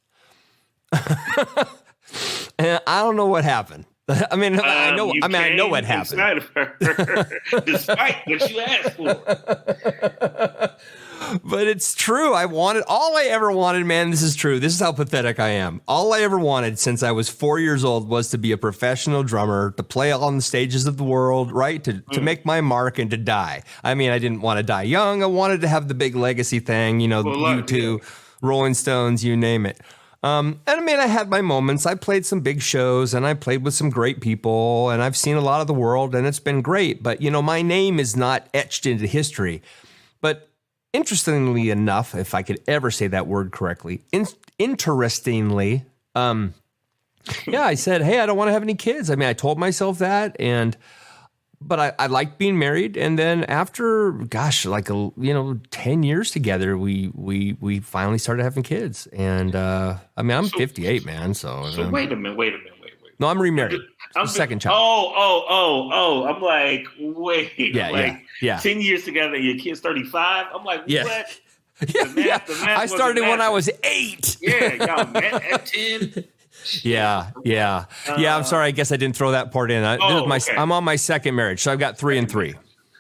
And I don't know what happened. I know what happened. Despite what you asked for. But it's true. All I ever wanted, man, this is true. This is how pathetic I am. All I ever wanted since I was 4 years old was to be a professional drummer, to play on the stages of the world, right? To make my mark and to die. I mean, I didn't want to die young. I wanted to have the big legacy thing, U2, Rolling Stones, you name it. And I mean, I had my moments. I played some big shows and I played with some great people and I've seen a lot of the world and it's been great. But, my name is not etched into history. But interestingly enough, if I could ever say that word correctly, interestingly, I said, hey, I don't want to have any kids. I mean, I told myself that, but I liked being married. And then after, 10 years together, we finally started having kids. And I'm 58, man. So wait a minute. No, I'm remarried. Second child. Oh. I'm like, wait. Yeah. 10 years together and your kid's 35? I'm like, what? The math I started when I was 8. Yeah, y'all met at 10. Yeah. I'm sorry. I guess I didn't throw that part in. Okay. I'm on my second marriage, so I've got 3 and 3.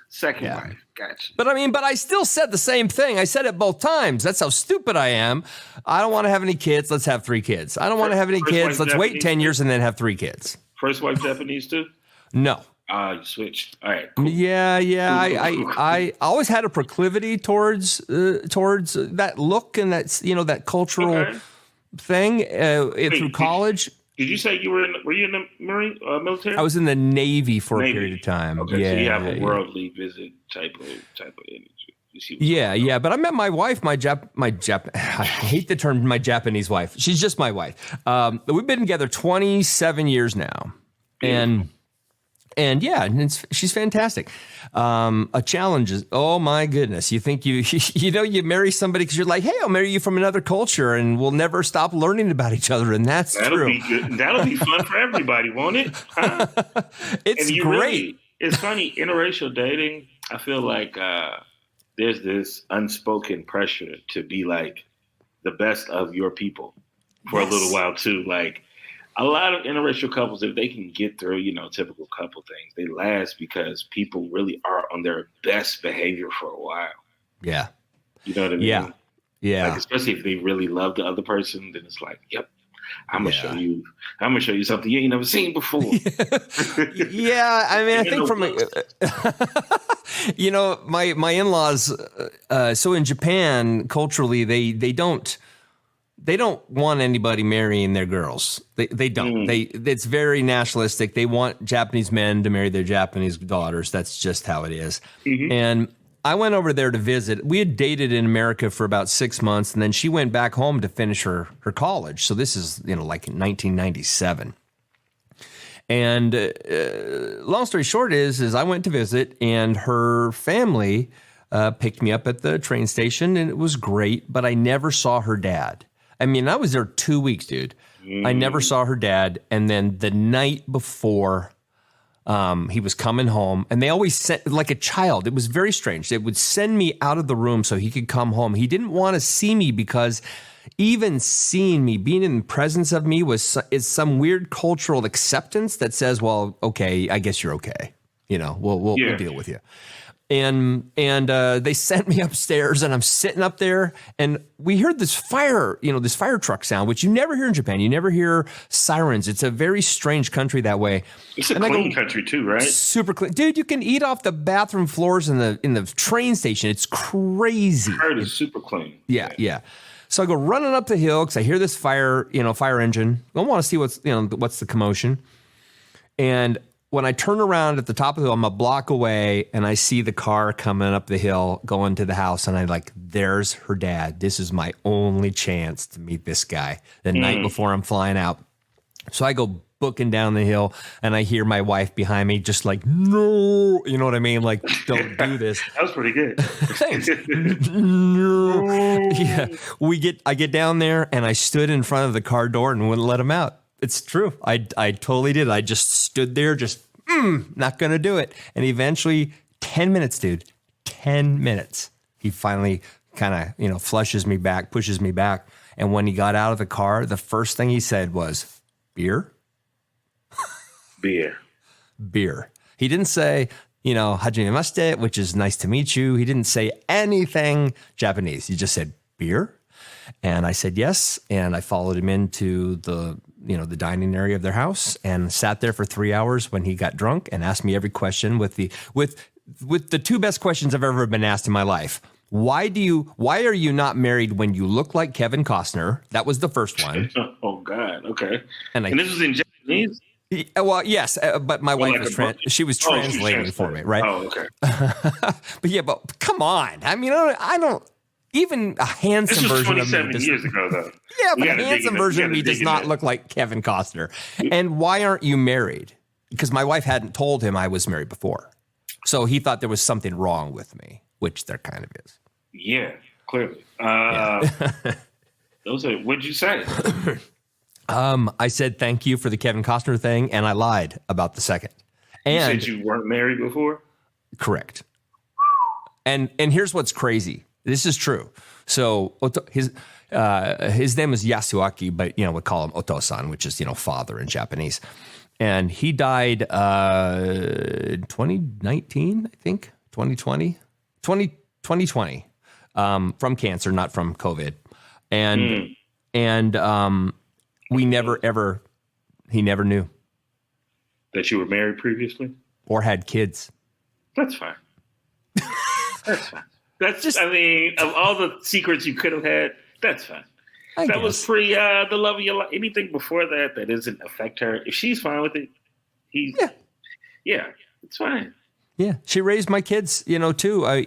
Second wife. Gotcha. But I still said the same thing. I said it both times. That's how stupid I am. I don't want to have any kids. Let's have 3 kids. I don't want to have any kids. Let's wait 10 years and then have 3 kids. First wife Japanese too? No. You switched. All right. Cool. Yeah. I always had a proclivity towards that look and that cultural thing through college. Did you say were you in the Marine military? I was in the Navy for a period of time. Okay, so you have a worldly visit type of energy. Yeah. But I met my wife, I hate the term my Japanese wife. She's just my wife. We've been together 27 years now. Beautiful. And she's fantastic. A challenge is, oh my goodness. You think you marry somebody because you're like, hey, I'll marry you from another culture and we'll never stop learning about each other. And that'll true. Be good. That'll be fun for everybody, won't it? Huh? It's great. It's funny. Interracial dating, I feel like there's this unspoken pressure to be like the best of your people for a little while too. Like, a lot of interracial couples, if they can get through, typical couple things, they last because people really are on their best behavior for a while. Yeah. You know what I mean? Yeah. Yeah. Like, especially if they really love the other person, then it's like, yep, I'm gonna show you something you ain't never seen before. Yeah. I mean, I think from my in-laws, so in Japan, culturally, they don't want anybody marrying their girls. They don't. It's very nationalistic. They want Japanese men to marry their Japanese daughters. That's just how it is. Mm-hmm. And I went over there to visit. We had dated in America for about 6 months, and then she went back home to finish her college. So this is, like in 1997. And long story short is I went to visit, and her family picked me up at the train station, and it was great, but I never saw her dad. I mean, I was there 2 weeks, dude. I never saw her dad. And then the night before he was coming home, and they always sent, like a child, it was very strange. They would send me out of the room so he could come home. He didn't want to see me because even seeing me, being in the presence of me is some weird cultural acceptance that says, well, okay, I guess you're okay. We'll deal with you. And they sent me upstairs, and I'm sitting up there, and we heard this fire truck sound, which you never hear in Japan. You never hear sirens. It's a very strange country that way. It's a clean country too, right? Super clean, dude. You can eat off the bathroom floors in the train station. It's crazy. I heard it's super clean. Yeah. So I go running up the hill because I hear this fire engine. I want to see what's the commotion, and when I turn around at the top of the hill, I'm a block away, and I see the car coming up the hill, going to the house, and I'm like, there's her dad. This is my only chance to meet this guy the night before I'm flying out. So I go booking down the hill, and I hear my wife behind me just like, no, you know what I mean? Like, don't do this. That was pretty good. Thanks. No. Yeah. I get down there, and I stood in front of the car door and wouldn't let him out. It's true. I totally did. I just stood there, not going to do it. And eventually, 10 minutes, dude, 10 minutes. He finally kind of, flushes me back, pushes me back. And when he got out of the car, the first thing he said was, beer? Beer. He didn't say, hajimemashite, which is nice to meet you. He didn't say anything Japanese. He just said, beer? And I said yes, and I followed him into the dining area of their house and sat there for 3 hours when he got drunk and asked me every question with the two best questions I've ever been asked in my life. Why are you not married when you look like Kevin Costner? That was the first one. Oh God, okay. And this was in Japanese? Well, yes, but my wife was translating for me, right? Oh, okay. but come on. I mean, I don't. Even a handsome version of me. 27 years ago, though. Yeah, but a handsome version of me does not look like Kevin Costner. And why aren't you married? Because my wife hadn't told him I was married before. So he thought there was something wrong with me, which there kind of is. Yeah, clearly. What'd you say? I said thank you for the Kevin Costner thing, and I lied about the second. And you said you weren't married before? Correct. And here's what's crazy. This is true. So his name is Yasuaki, but we call him Otosan, which is father in Japanese. And he died in 2019, I think, 2020 from cancer, not from COVID. And he never knew that you were married previously or had kids. That's fine. That's fine. That's just, of all the secrets you could have had, that's fine. That was pre the love of your life. Anything before that doesn't affect her. If she's fine with it, yeah, it's fine. Yeah, she raised my kids, too.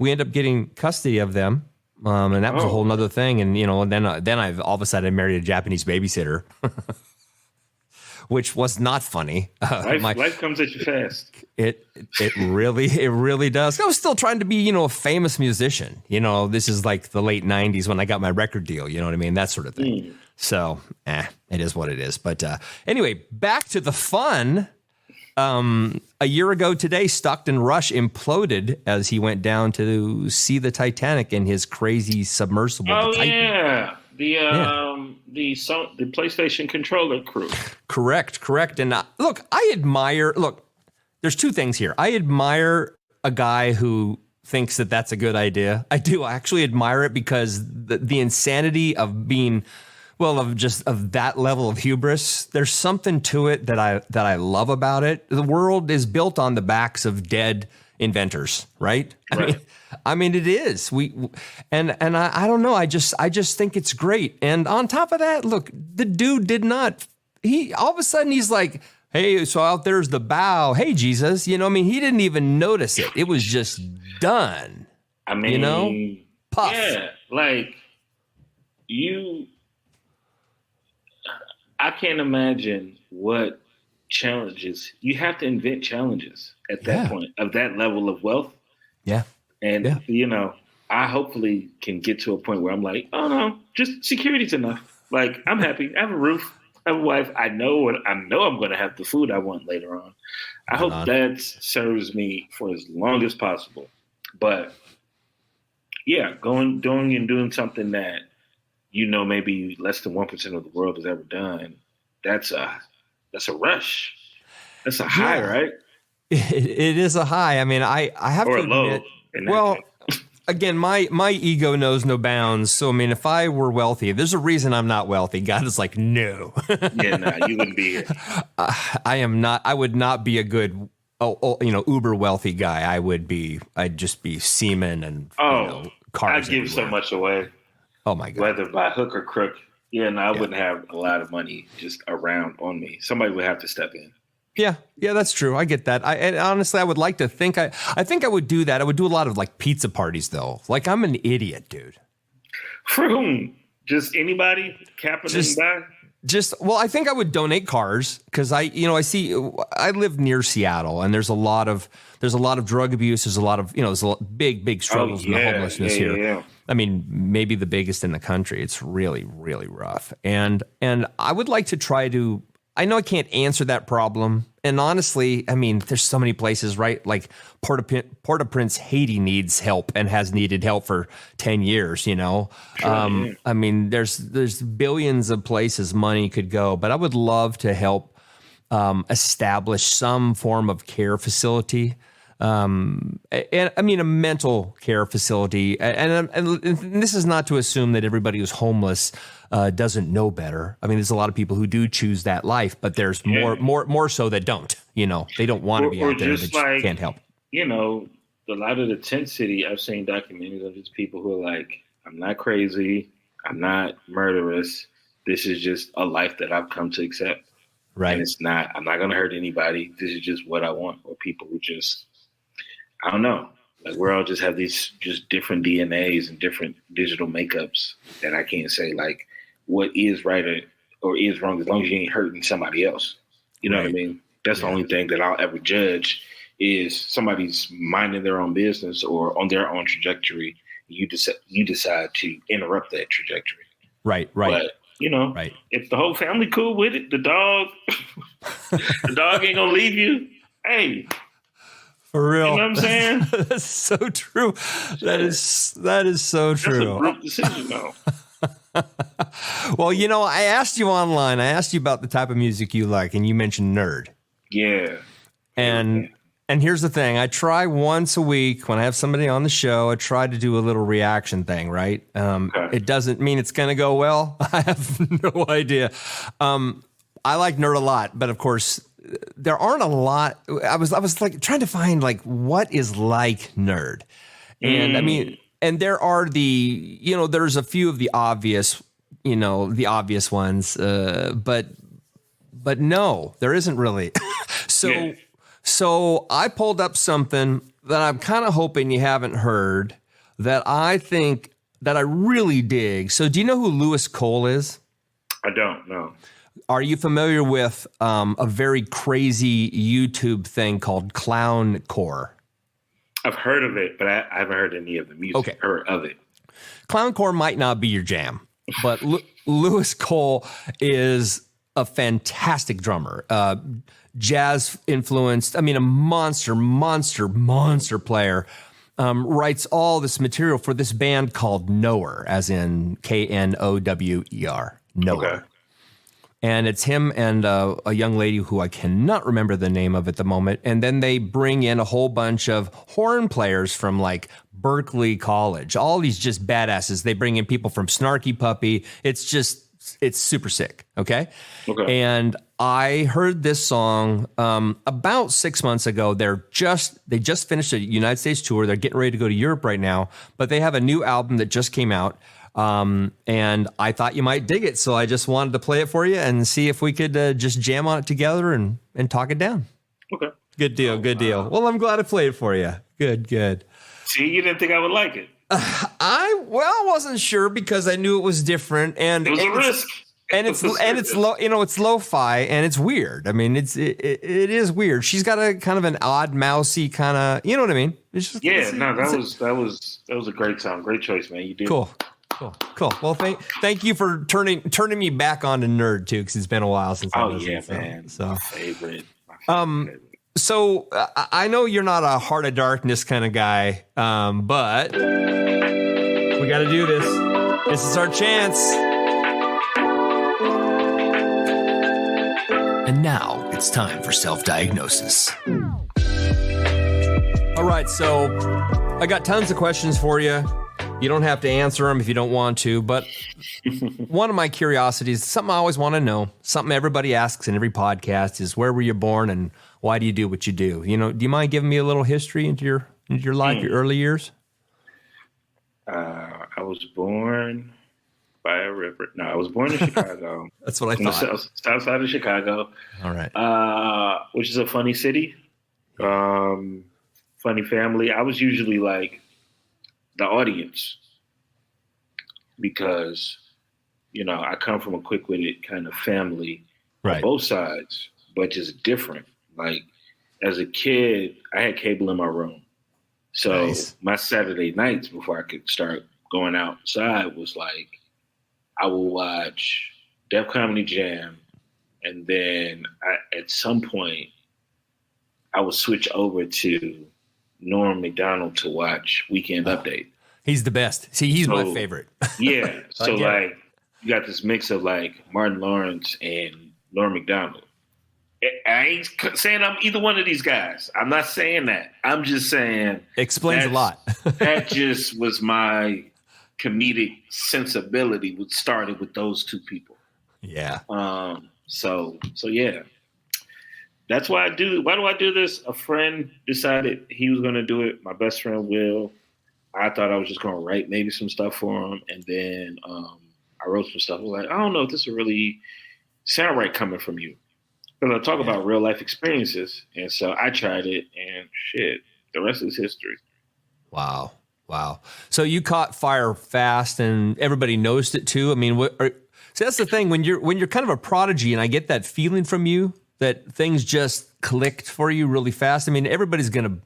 We end up getting custody of them, and that was a whole nother thing. And then I all of a sudden married a Japanese babysitter. Which was not funny. Life comes at you fast. It really does. I was still trying to be, a famous musician. This is like the late 90s when I got my record deal. You know what I mean? That sort of thing. So, it is what it is. But anyway, back to the fun. A year ago today, Stockton Rush imploded as he went down to see the Titanic in his crazy submersible. Oh, yeah. The PlayStation controller crew. Correct. And look, there's two things here. I admire a guy who thinks that that's a good idea. I do. I actually admire it because the insanity of being, of that level of hubris. There's something to it that I love about it. The world is built on the backs of dead inventors, right? I mean, it is. I don't know. I just think it's great. And on top of that, look, the dude all of a sudden he's like, hey, so out there's the bow. Hey, Jesus, he didn't even notice it. It was just done. I mean, puff. Yeah, like I can't imagine what challenges you have to invent challenges at that point of that level of wealth. Yeah. And, I hopefully can get to a point where I'm like, oh no, just security's enough. Like, I'm happy. I have a roof. I have a wife. I know I'm going to have the food I want later on. I hope that serves me for as long as possible. But yeah, doing something that, maybe less than 1% of the world has ever done. That's a rush. That's a high, right? It is a high. I mean, I have or to a low. admit, well, again, my ego knows no bounds. So, I mean, if I were wealthy, there's a reason I'm not wealthy. God is like, no. Yeah, no, you wouldn't be here. I am not. I would not be a good, uber wealthy guy. I'd just be semen and cars. I'd give so much away. Oh my God. Whether by hook or crook. Yeah, no, I wouldn't have a lot of money just around on me. Somebody would have to step in. Yeah, that's true. I get that. And honestly, I would like to think I think I would do that. I would do a lot of like pizza parties though. Like, I'm an idiot, dude. For whom? Just anybody? Capitalism guy? I think I would donate cars because I live near Seattle and there's a lot of drug abuse. There's a lot of, there's a lot, big struggles in the homelessness here. Yeah. I mean, maybe the biggest in the country. It's really, really rough. And I would like to try to, I know I can't answer that problem. And honestly, I mean, there's so many places, right? Like Port-au-Prince, Haiti needs help and has needed help for 10 years, Sure, I mean, there's billions of places money could go, but I would love to help establish some form of care facility. And I mean, a mental care facility. And this is not to assume that everybody who's homeless doesn't know better. I mean, there's a lot of people who do choose that life, but there's more so that don't. They don't want to be out there. They just can't help. A lot of the tent city, I've seen documentaries of these people who are like, I'm not crazy, I'm not murderous. This is just a life that I've come to accept. Right. And I'm not going to hurt anybody. This is just what I want. Or people who just, I don't know. Like, we all just have these just different DNAs and different digital makeups that I can't say like what is right or is wrong as long as you ain't hurting somebody else. You know what I mean? That's the only thing that I'll ever judge is somebody's minding their own business or on their own trajectory. You decide to interrupt that trajectory. Right. But, if the whole family cool with it, the dog ain't gonna leave you. Hey. For real. You know what I'm saying? That's so true. That is so true. That's a group decision, though. Well, I asked you online. I asked you about the type of music you like, and you mentioned nerd. Yeah. And here's the thing. I try once a week when I have somebody on the show, I try to do a little reaction thing, right? It doesn't mean it's going to go well. I have no idea. I like nerd a lot, but of course, there aren't a lot. I was like trying to find like what is like nerd. And I mean, and there are there's a few of the obvious ones, but no, there isn't really. So I pulled up something that I'm kind of hoping you haven't heard that I think that I really dig. So do you know who Lewis Cole is? I don't know. Are you familiar with a very crazy YouTube thing called clowncore? I've heard of it, but I haven't heard any of the music of it. Clowncore might not be your jam, but Lewis Cole is a fantastic drummer. Jazz influenced. I mean, a monster player. writes all this material for this band called Knower, as in Knower. Knower. Okay. And it's him and a young lady who I cannot remember the name of at the moment. And then they bring in a whole bunch of horn players from like Berkeley College, all these just badasses. They bring in people from Snarky Puppy. It's super sick. Okay. And I heard this song about 6 months ago. They just finished a United States tour. They're getting ready to go to Europe right now, but they have a new album that just came out. And I thought you might dig it. So I just wanted to play it for you and see if we could just jam on it together and talk it down. Okay. Good deal. Good deal. Well, I'm glad I played it for you. Good. See, you didn't think I would like it. I wasn't sure because I knew it was different and it was a risk. And it's low, it's lo-fi and it's weird. I mean, it is weird. She's got a kind of an odd, mousy kind of, you know what I mean? It's just, that was a great song. Great choice, man. You did. Cool. Well, thank you for turning me back on to nerd too, because it's been a while since. Man. So my favorite. So I know you're not a Heart of Darkness kind of guy, but we got to do this. This is our chance. And now it's time for self-diagnosis. All right, so I got tons of questions for you. You don't have to answer them if you don't want to, but one of my curiosities, something I always want to know, something everybody asks in every podcast is, where were you born and why do you do what you do? You know, do you mind giving me a little history into your life, your early years? I was born by a river. No, I was born in Chicago. That's what I thought. On the south side of Chicago. All right. Which is a funny city. Funny family. I was usually like the audience because, you know, I come from a quick-witted kind of family on both sides, but just different. Like, as a kid, I had cable in my room. So my Saturday nights before I could start going outside was like, I would watch Def Comedy Jam, and then at some point, I would switch over to Norm Macdonald to watch Weekend Update. He's the best. See, he's my favorite. Yeah. So like, you got this mix of like Martin Lawrence and Norm Macdonald. I ain't saying I'm either one of these guys. I'm not saying that. I'm just saying explains a lot. That just was my comedic sensibility. Would started with those two people. Yeah. So yeah. That's why I do. Why do I do this? A friend decided he was going to do it. My best friend Will. I thought I was just going to write maybe some stuff for him, and then I wrote some stuff. I was like, I don't know if this will really sound right coming from you, because I talk about real life experiences, and so I tried it, and shit, the rest is history. Wow. So you caught fire fast, and everybody noticed it too. I mean, so that's the thing when you're kind of a prodigy, and I get that feeling from you that things just clicked for you really fast. I mean, everybody's gonna,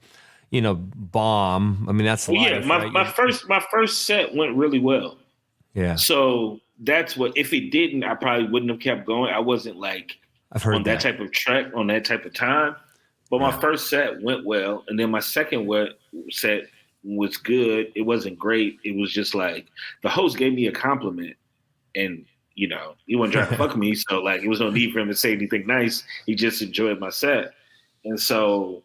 bomb. I mean, that's life. Yeah, my first set went really well. Yeah. So that's what. If it didn't, I probably wouldn't have kept going. I wasn't like I've heard on that type of track on that type of time. But my first set went well, and then my second set was good. It wasn't great. It was just like the host gave me a compliment, and he wasn't trying to fuck me, so like it was no need for him to say anything nice. He just enjoyed my set, and so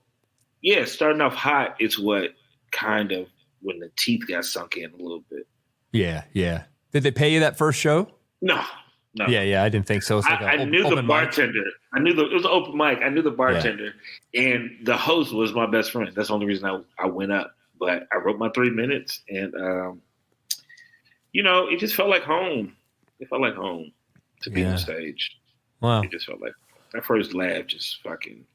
yeah, starting off hot is what kind of when the teeth got sunk in a little bit. Yeah. Did they pay you that first show? No. Yeah, I didn't think so. It's like I knew the bartender. It was an open mic. I knew the bartender, and the host was my best friend. That's the only reason I went up. But I wrote my 3 minutes, and it just felt like home. It felt like home to be on stage. Wow. It just felt like that first laugh just fucking.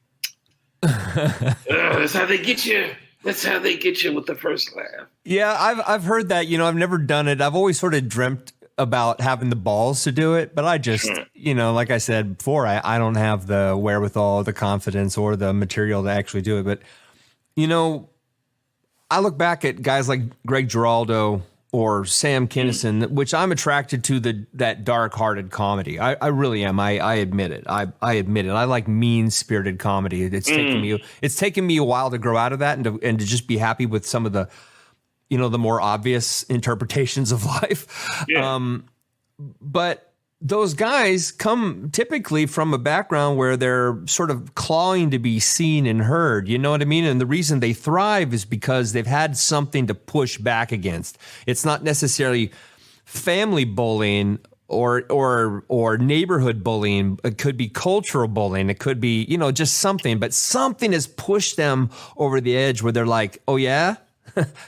That's how they get you. That's how they get you with the first laugh. Yeah, I've heard that. I've never done it. I've always sort of dreamt about having the balls to do it, but I just, like I said before, I don't have the wherewithal, the confidence, or the material to actually do it. But, I look back at guys like Greg Giraldo or Sam Kinison, which I'm attracted to that dark-hearted comedy. I really am. I admit it. I admit it. I like mean-spirited comedy. It's taken me a while to grow out of that and to just be happy with some of the, the more obvious interpretations of life. Yeah. But those guys come typically from a background where they're sort of clawing to be seen and heard. You know what I mean? And the reason they thrive is because they've had something to push back against. It's not necessarily family bullying or neighborhood bullying. It could be cultural bullying. It could be, just something. But something has pushed them over the edge where they're like, oh, yeah?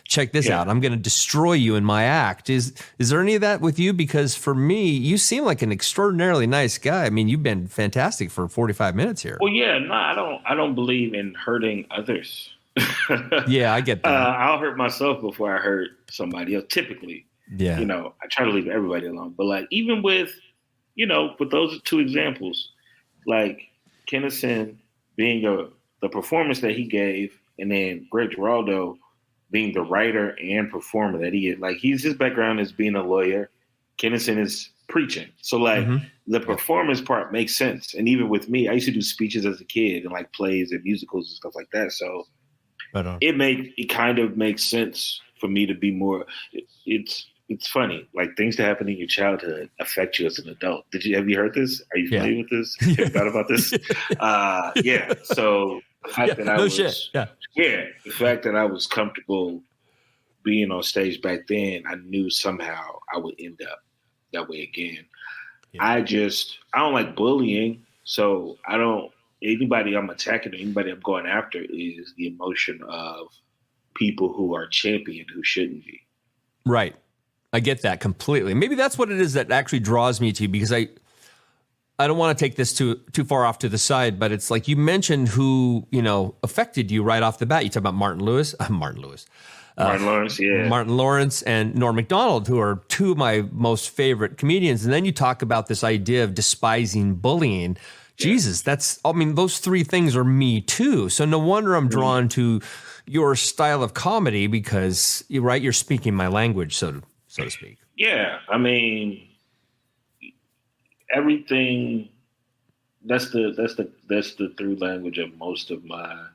Check this out. I'm going to destroy you in my act. Is there any of that with you? Because for me, you seem like an extraordinarily nice guy. I mean, you've been fantastic for 45 minutes here. Well, yeah, no, I don't believe in hurting others. Yeah, I get that. I'll hurt myself before I hurt somebody else. Typically, yeah. I try to leave everybody alone. But like, even with those two examples, like Kennison being the performance that he gave, and then Greg Giraldo being the writer and performer that he is. Like, his background is being a lawyer. Kennison is preaching. So like the performance part makes sense. And even with me, I used to do speeches as a kid and like plays and musicals and stuff like that. So it kind of makes sense for me to be more, it's funny. Like, things that happen in your childhood affect you as an adult. Have you heard this? Are you familiar with this? Have you thought about this? Yeah. So the fact that the fact that I was comfortable being on stage back then, I knew somehow I would end up that way again. Yeah. I don't like bullying, so anybody I'm attacking, anybody I'm going after is the emotion of people who are championed who shouldn't be. Right. I get that completely. Maybe that's what it is that actually draws me to you, because I don't want to take this too far off to the side, but it's like you mentioned who, affected you right off the bat. You talk about Martin Lawrence, yeah. Martin Lawrence and Norm Macdonald, who are two of my most favorite comedians. And then you talk about this idea of despising bullying. Yeah. Jesus, those three things are me too. So no wonder I'm drawn to your style of comedy, because you're speaking my language, so to speak. Yeah. I mean, everything, that's the through language of most of my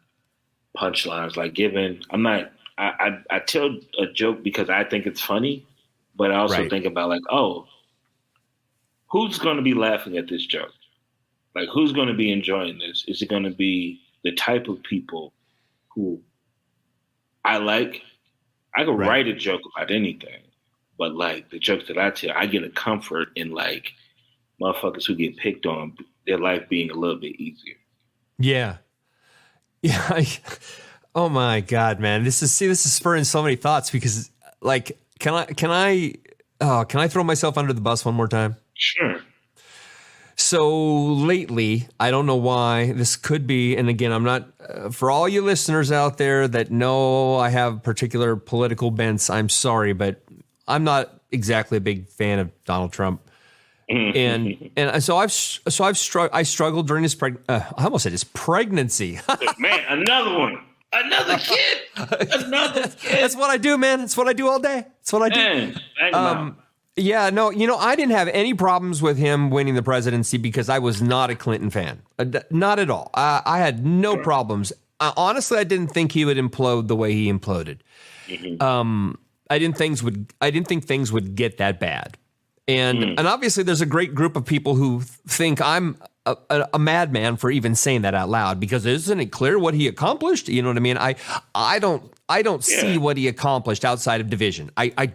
punchlines. Like, I tell a joke because I think it's funny, but I also think about like, oh, who's going to be laughing at this joke? Like, who's going to be enjoying this? Is it going to be the type of people who I like? I could write a joke about anything, but like the jokes that I tell, I get a comfort in like motherfuckers who get picked on, their life being a little bit easier. Yeah. Yeah. Oh my God, man. This is spurring so many thoughts, because like, can I throw myself under the bus one more time? Sure. So lately, I don't know why, this could be, and again, I'm not, for all you listeners out there that know I have particular political bents, I'm sorry, but I'm not exactly a big fan of Donald Trump. And so I struggled during his I almost said his pregnancy. Man, another kid. That's what I do, man. That's what I do all day. That's what I do. Yeah, no, I didn't have any problems with him winning the presidency because I was not a Clinton fan. Not at all. I had no problems. Honestly, I didn't think he would implode the way he imploded. I didn't think things would get that bad. And obviously there's a great group of people who think I'm a madman for even saying that out loud, because isn't it clear what he accomplished? You know what I mean? I don't see what he accomplished outside of division. I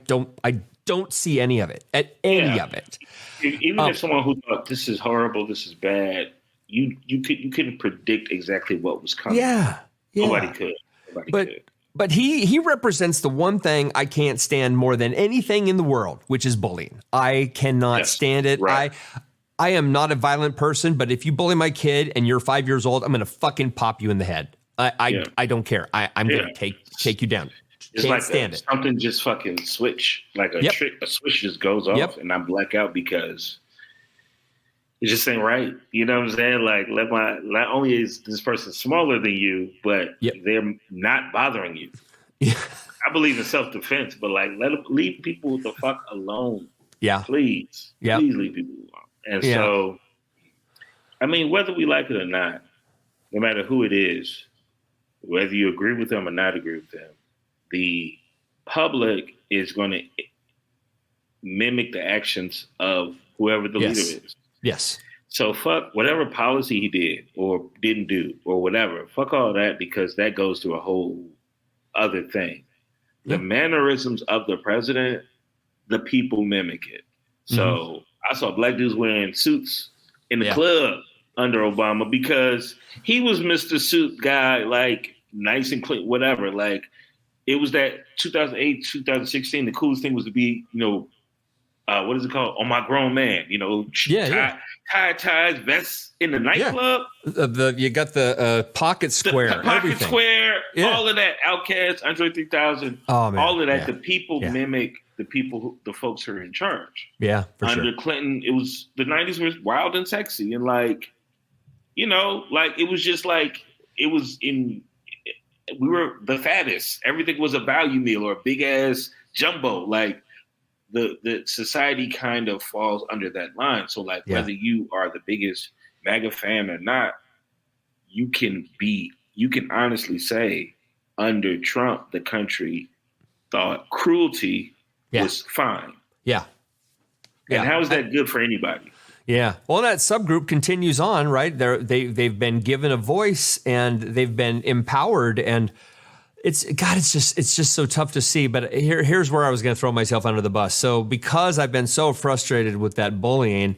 don't see any of it, of it. Even if someone who thought this is horrible, this is bad, you couldn't predict exactly what was coming. Yeah. Nobody could. But he represents the one thing I can't stand more than anything in the world, which is bullying. I cannot stand it. Right. I am not a violent person, but if you bully my kid and you're 5 years old, I'm going to fucking pop you in the head. I don't care. I'm going to take you down. It's can't like stand it. Something just fucking switch, like a switch just goes off, and I black out because it just ain't right. You know what I'm saying? Like, not only is this person smaller than you, but they're not bothering you. I believe in self-defense, but like leave people the fuck alone. Yeah. Please. Yeah. Please leave people alone. And so, I mean, whether we like it or not, no matter who it is, whether you agree with them or not agree with them, the public is going to mimic the actions of whoever the leader is. Yes. So fuck whatever policy he did or didn't do or whatever. Fuck all that, because that goes to a whole other thing. The mannerisms of the president, the people mimic it. So I saw black dudes wearing suits in the club under Obama because he was Mr. Suit guy, like nice and clean, whatever. Like it was that 2008, 2016, the coolest thing was to be, what is it called? On my grown man, tie ties, vests in the nightclub. You got the pocket square, the pocket everything. Square, all of that. Outkast, Andre 3000, all of that. The people mimic the folks who are in charge. Yeah, for Under Clinton, it was the 90s was wild and sexy, and like it was just like we were the fattest. Everything was a value meal or a big ass jumbo, like. The society kind of falls under that line. So like whether you are the biggest MAGA fan or not, you can honestly say under Trump, the country thought cruelty was fine. Yeah. And how is that good for anybody? Yeah. Well, that subgroup continues on, right? They've been given a voice and they've been empowered, and it's just so tough to see. But here's where I was going to throw myself under the bus. So because I've been so frustrated with that bullying,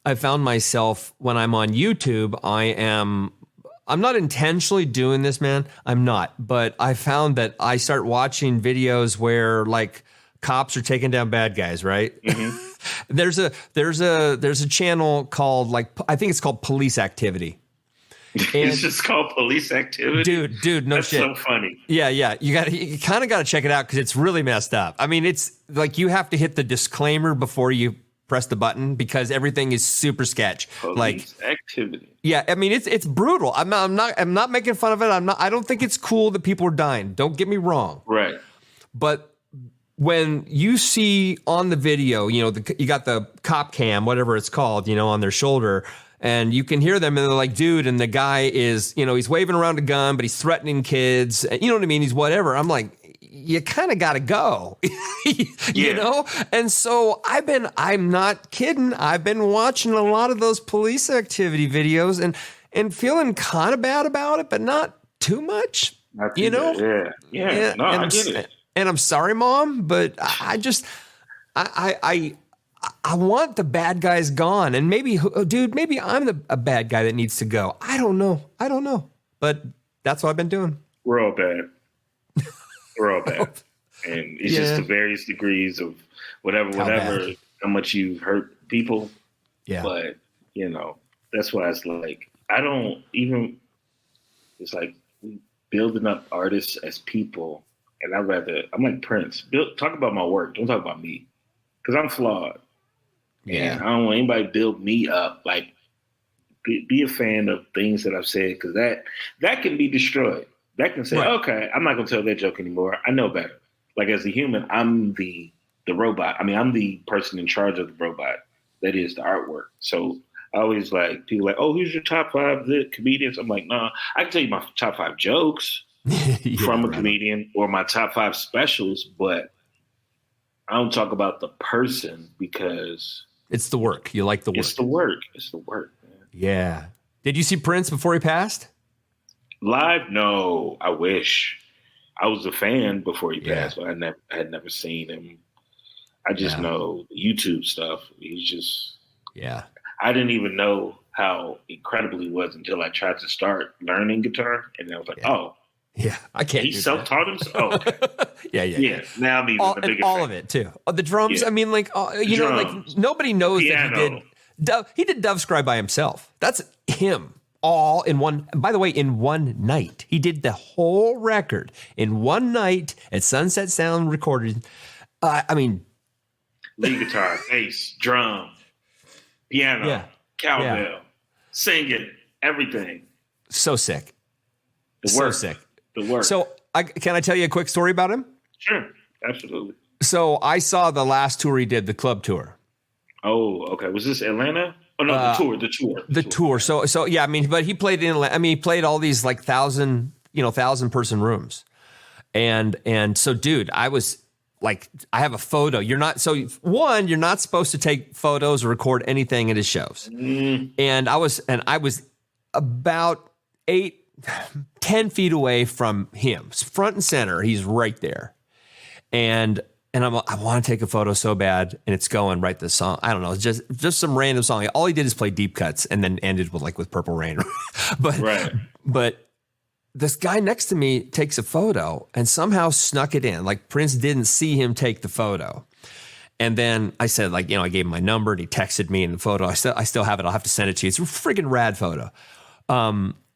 I found myself when I'm on YouTube, I'm not intentionally doing this, man. I'm not. But I found that I start watching videos where like cops are taking down bad guys, right? Mm-hmm. there's a channel called I think it's called Police Activity. It's just called Police Activity. Dude, no That's shit. So funny. Yeah. You kind of got to check it out because it's really messed up. I mean, it's like you have to hit the disclaimer before you press the button because everything is super sketch. Police Activity. Yeah, I mean it's brutal. I'm not making fun of it. I don't think it's cool that people are dying. Don't get me wrong. Right. But when you see on the video, you got the cop cam, whatever it's called, on their shoulder. And you can hear them, and they're like, dude, and the guy is, he's waving around a gun, but he's threatening kids. You know what I mean? He's whatever. I'm like, you kind of got to go, you know? And so I'm not kidding. I've been watching a lot of those Police Activity videos and feeling kind of bad about it, but not too much, Not too bad. Yeah. No, I get it. And I'm sorry, Mom, but I want the bad guys gone, and maybe I'm a bad guy that needs to go. I don't know, but that's what I've been doing. We're all bad. And it's just the various degrees of whatever, how much you've hurt people. Yeah. But that's why it's like it's like building up artists as people, and I'm like Prince. Talk about my work, don't talk about me, because I'm flawed. Yeah, I don't want anybody to build me up. Like, be a fan of things that I've said, because that can be destroyed. That can say, okay, I'm not going to tell that joke anymore. I know better. Like, as a human, I'm the robot. I mean, I'm the person in charge of the robot. That is the artwork. So I always people oh, who's your top 5 comedians? I'm like, nah, I can tell you my top 5 jokes from a comedian or my top 5 specials, but I don't talk about the person because it's the work. You like the work. It's the work, man. Yeah. Did you see Prince before he passed? Live? No, I wish. I was a fan before he passed, but I had never seen him. I just know YouTube stuff. He's just I didn't even know how incredible he was until I tried to start learning guitar, and I was like, oh. Yeah, I can't. He self-taught himself. Oh, okay. Yeah. Now I'm even a bigger all fan. of it too. The drums. Yeah. I mean, like nobody knows Piano. that he did. He did Dove Scry by himself. That's him. All in one. By the way, in one night, he did the whole record in one night at Sunset Sound Recording. I mean, lead guitar, bass, drum, piano, cowbell, singing, everything. So sick. The work. So sick. The work. So, can I tell you a quick story about him? Sure. Absolutely. So I saw the last tour he did, the club tour. Oh, okay. Was this Atlanta? Oh no, the tour. So yeah, I mean, but he played in Atlanta. I mean, he played all these like 1,000 person rooms. And so, dude, I was like, I have a photo. You're not supposed to take photos or record anything at his shows. And I was about 10 feet away from him, front and center. He's right there. And I want to take a photo so bad, and it's going right the song. I don't know, it's just some random song. All he did is play deep cuts, and then ended with Purple Rain. But this guy next to me takes a photo and somehow snuck it in. Like Prince didn't see him take the photo. And then I said, I gave him my number, and he texted me in the photo. I still have it. I'll have to send it to you. It's a freaking rad photo.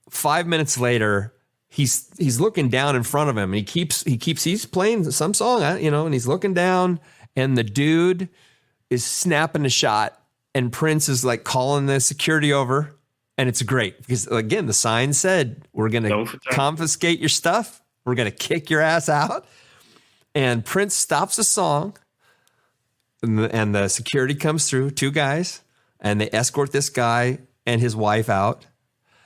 5 minutes later, he's looking down in front of him, and he's playing some song, and he's looking down, and the dude is snapping a shot, and Prince is like calling the security over, and it's great because again, the sign said, we're going to confiscate your stuff. We're going to kick your ass out. And Prince stops the song, and the security comes through, 2 guys, and they escort this guy and his wife out.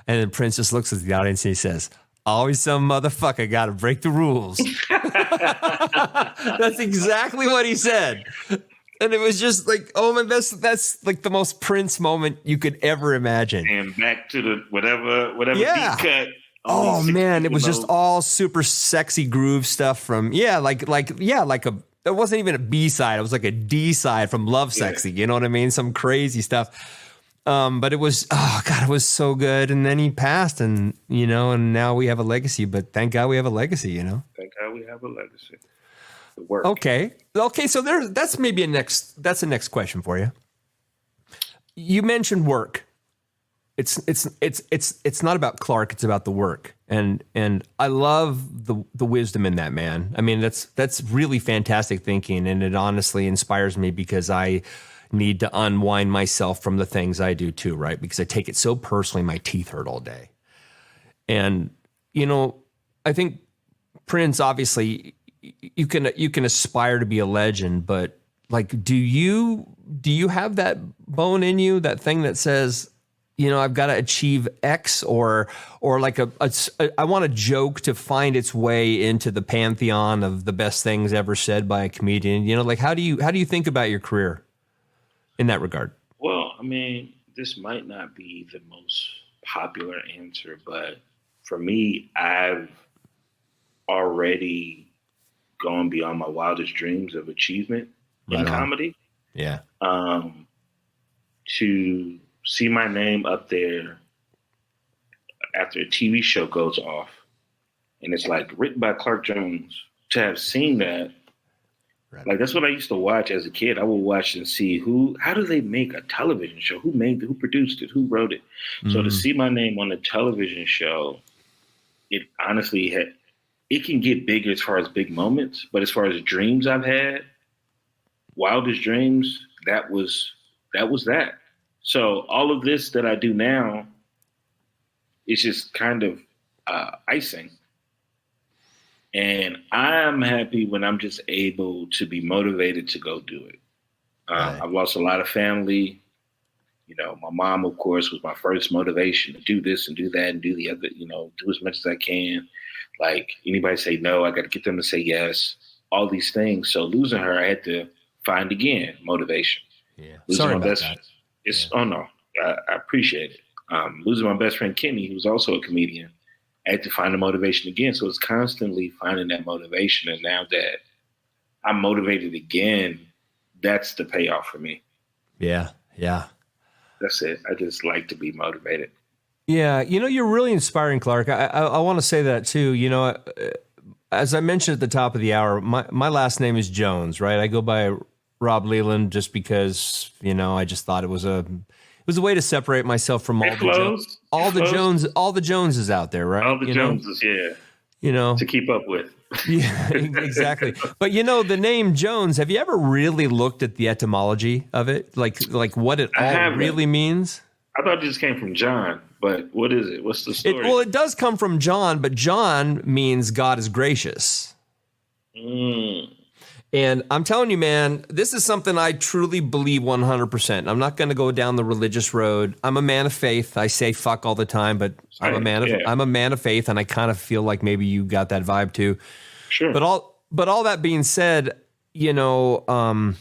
And then Prince just looks at the audience and he says, always some motherfucker got to break the rules. That's exactly what he said. And it was just like, oh man, that's like the most Prince moment you could ever imagine. And back to the whatever beat cut. Oh man, it was just all super sexy groove stuff from it wasn't even a B-side, it was like a D-side from Love Sexy, you know what I mean? Some crazy stuff. But it was, oh God, it was so good. And then he passed, and now we have a legacy, but thank God we have a legacy, Thank God we have a legacy. The work. Okay. So that's maybe a next question for you. You mentioned work. It's not about Clark. It's about the work. And I love the wisdom in that, man. I mean, that's really fantastic thinking. And it honestly inspires me because I need to unwind myself from the things I do too, right? Because I take it so personally. My teeth hurt all day. And, I think Prince, obviously you can aspire to be a legend, but like, do you have that bone in you, that thing that says, I've got to achieve X or like I want a joke to find its way into the pantheon of the best things ever said by a comedian, like how do you think about your career in that regard? Well, I mean, this might not be the most popular answer, but for me, I've already gone beyond my wildest dreams of achievement in comedy. Yeah. To see my name up there after a TV show goes off, and it's like written by Clark Jones, to have seen that. Right. Like that's what I used to watch as a kid. I would watch and see how do they make a television show? Who produced it? Who wrote it? Mm-hmm. So to see my name on a television show, it honestly it can get big as far as big moments, but as far as dreams I've had, wildest dreams, that was that. So all of this that I do now is just kind of icing. And I'm happy when I'm just able to be motivated to go do it. Right. I've lost a lot of family. My mom, of course, was my first motivation to do this and do that and do the other, do as much as I can. Like anybody say no, I got to get them to say yes, all these things. So losing her, I had to find again motivation. Yeah. Sorry about that. Oh no, I appreciate it. Losing my best friend, Kenny, who's also a comedian, I had to find the motivation again. So it's constantly finding that motivation. And now that I'm motivated again, that's the payoff for me. Yeah. Yeah. That's it. I just like to be motivated. Yeah. You're really inspiring, Clark. I want to say that too. As I mentioned at the top of the hour, my last name is Jones, right? I go by Rob Leland just because, I just thought it was a way to separate myself from all the Joneses out there, right? All the Joneses, yeah. To keep up with. Yeah, exactly. But the name Jones, have you ever really looked at the etymology of it? Like what it all really means? I thought it just came from John, but what is it? What's the story? It does come from John, but John means God is gracious. Mm. And I'm telling you, man, this is something I truly believe 100%. I'm not going to go down the religious road. I'm a man of faith. I say fuck all the time, but I'm a man of faith, and I kind of feel like maybe you got that vibe too. Sure. But all that being said, you know,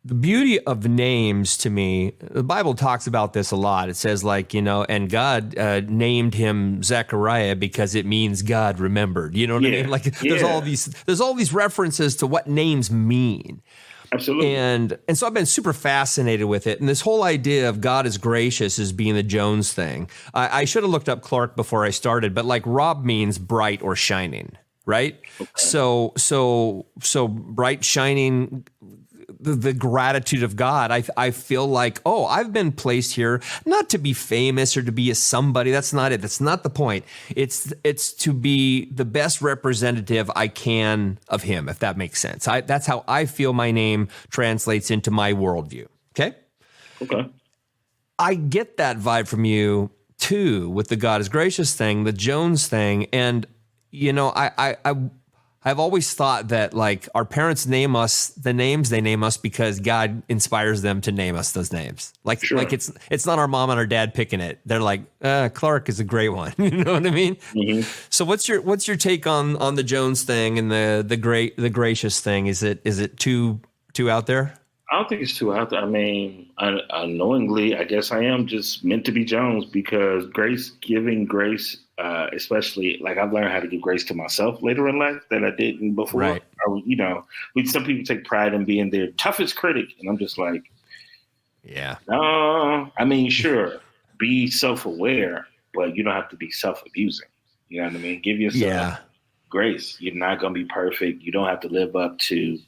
the beauty of names to me, the Bible talks about this a lot. It says, like, you know, and God named him Zechariah because it means God remembered. You know what I mean? Like, there's all these references to what names mean. Absolutely. And so I've been super fascinated with it. And this whole idea of God is gracious as being the Jones thing. I should have looked up Clark before I started, but like Rob means bright or shining, right? Okay. So bright, shining, the gratitude of God. I feel like, oh, I've been placed here not to be famous or to be a somebody. That's not it. That's not the point. It's to be the best representative I can of him, if that makes sense. That's how I feel my name translates into my worldview. Okay? Okay. I get that vibe from you too with the God is gracious thing, the Jones thing. And, you know, I've always thought that, like, our parents name us the names they name us because God inspires them to name us those names. Like, sure. like it's not our mom and our dad picking it. They're like, Clark is a great one. You know what I mean? Mm-hmm. So what's your take on the Jones thing and the gracious thing? Is it too out there? I don't think it's too out there. I mean, unknowingly, I guess I am just meant to be Jones because giving grace, especially, like, I've learned how to give grace to myself later in life that I didn't before. Right. You know, some people take pride in being their toughest critic, and I'm just like, yeah. No, I mean, sure, be self-aware, but you don't have to be self-abusing. You know what I mean? Give yourself grace. You're not going to be perfect. You don't have to live up to,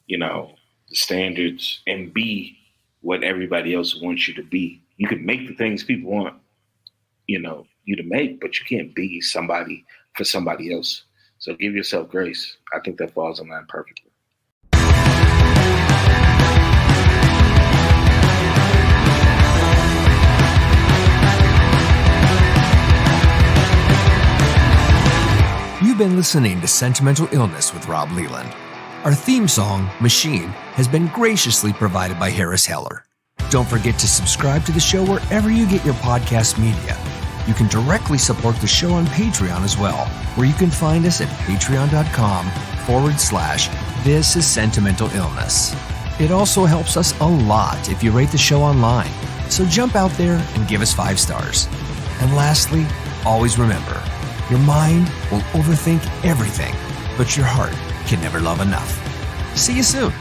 you know, the standards and be what everybody else wants you to be. You can make the things people want, you know, you to make, but you can't be somebody for somebody else. So give yourself grace. I think that falls in line perfectly. You've been listening to Sentimental Illness with Rob Leland. Our theme song, Machine, has been graciously provided by Harris Heller. Don't forget to subscribe to the show wherever you get your podcast media. You can directly support the show on Patreon as well, where you can find us at patreon.com/This is Sentimental Illness. It also helps us a lot if you rate the show online, so jump out there and give us 5 stars. And lastly, always remember, your mind will overthink everything, but your heart can never love enough. See you soon.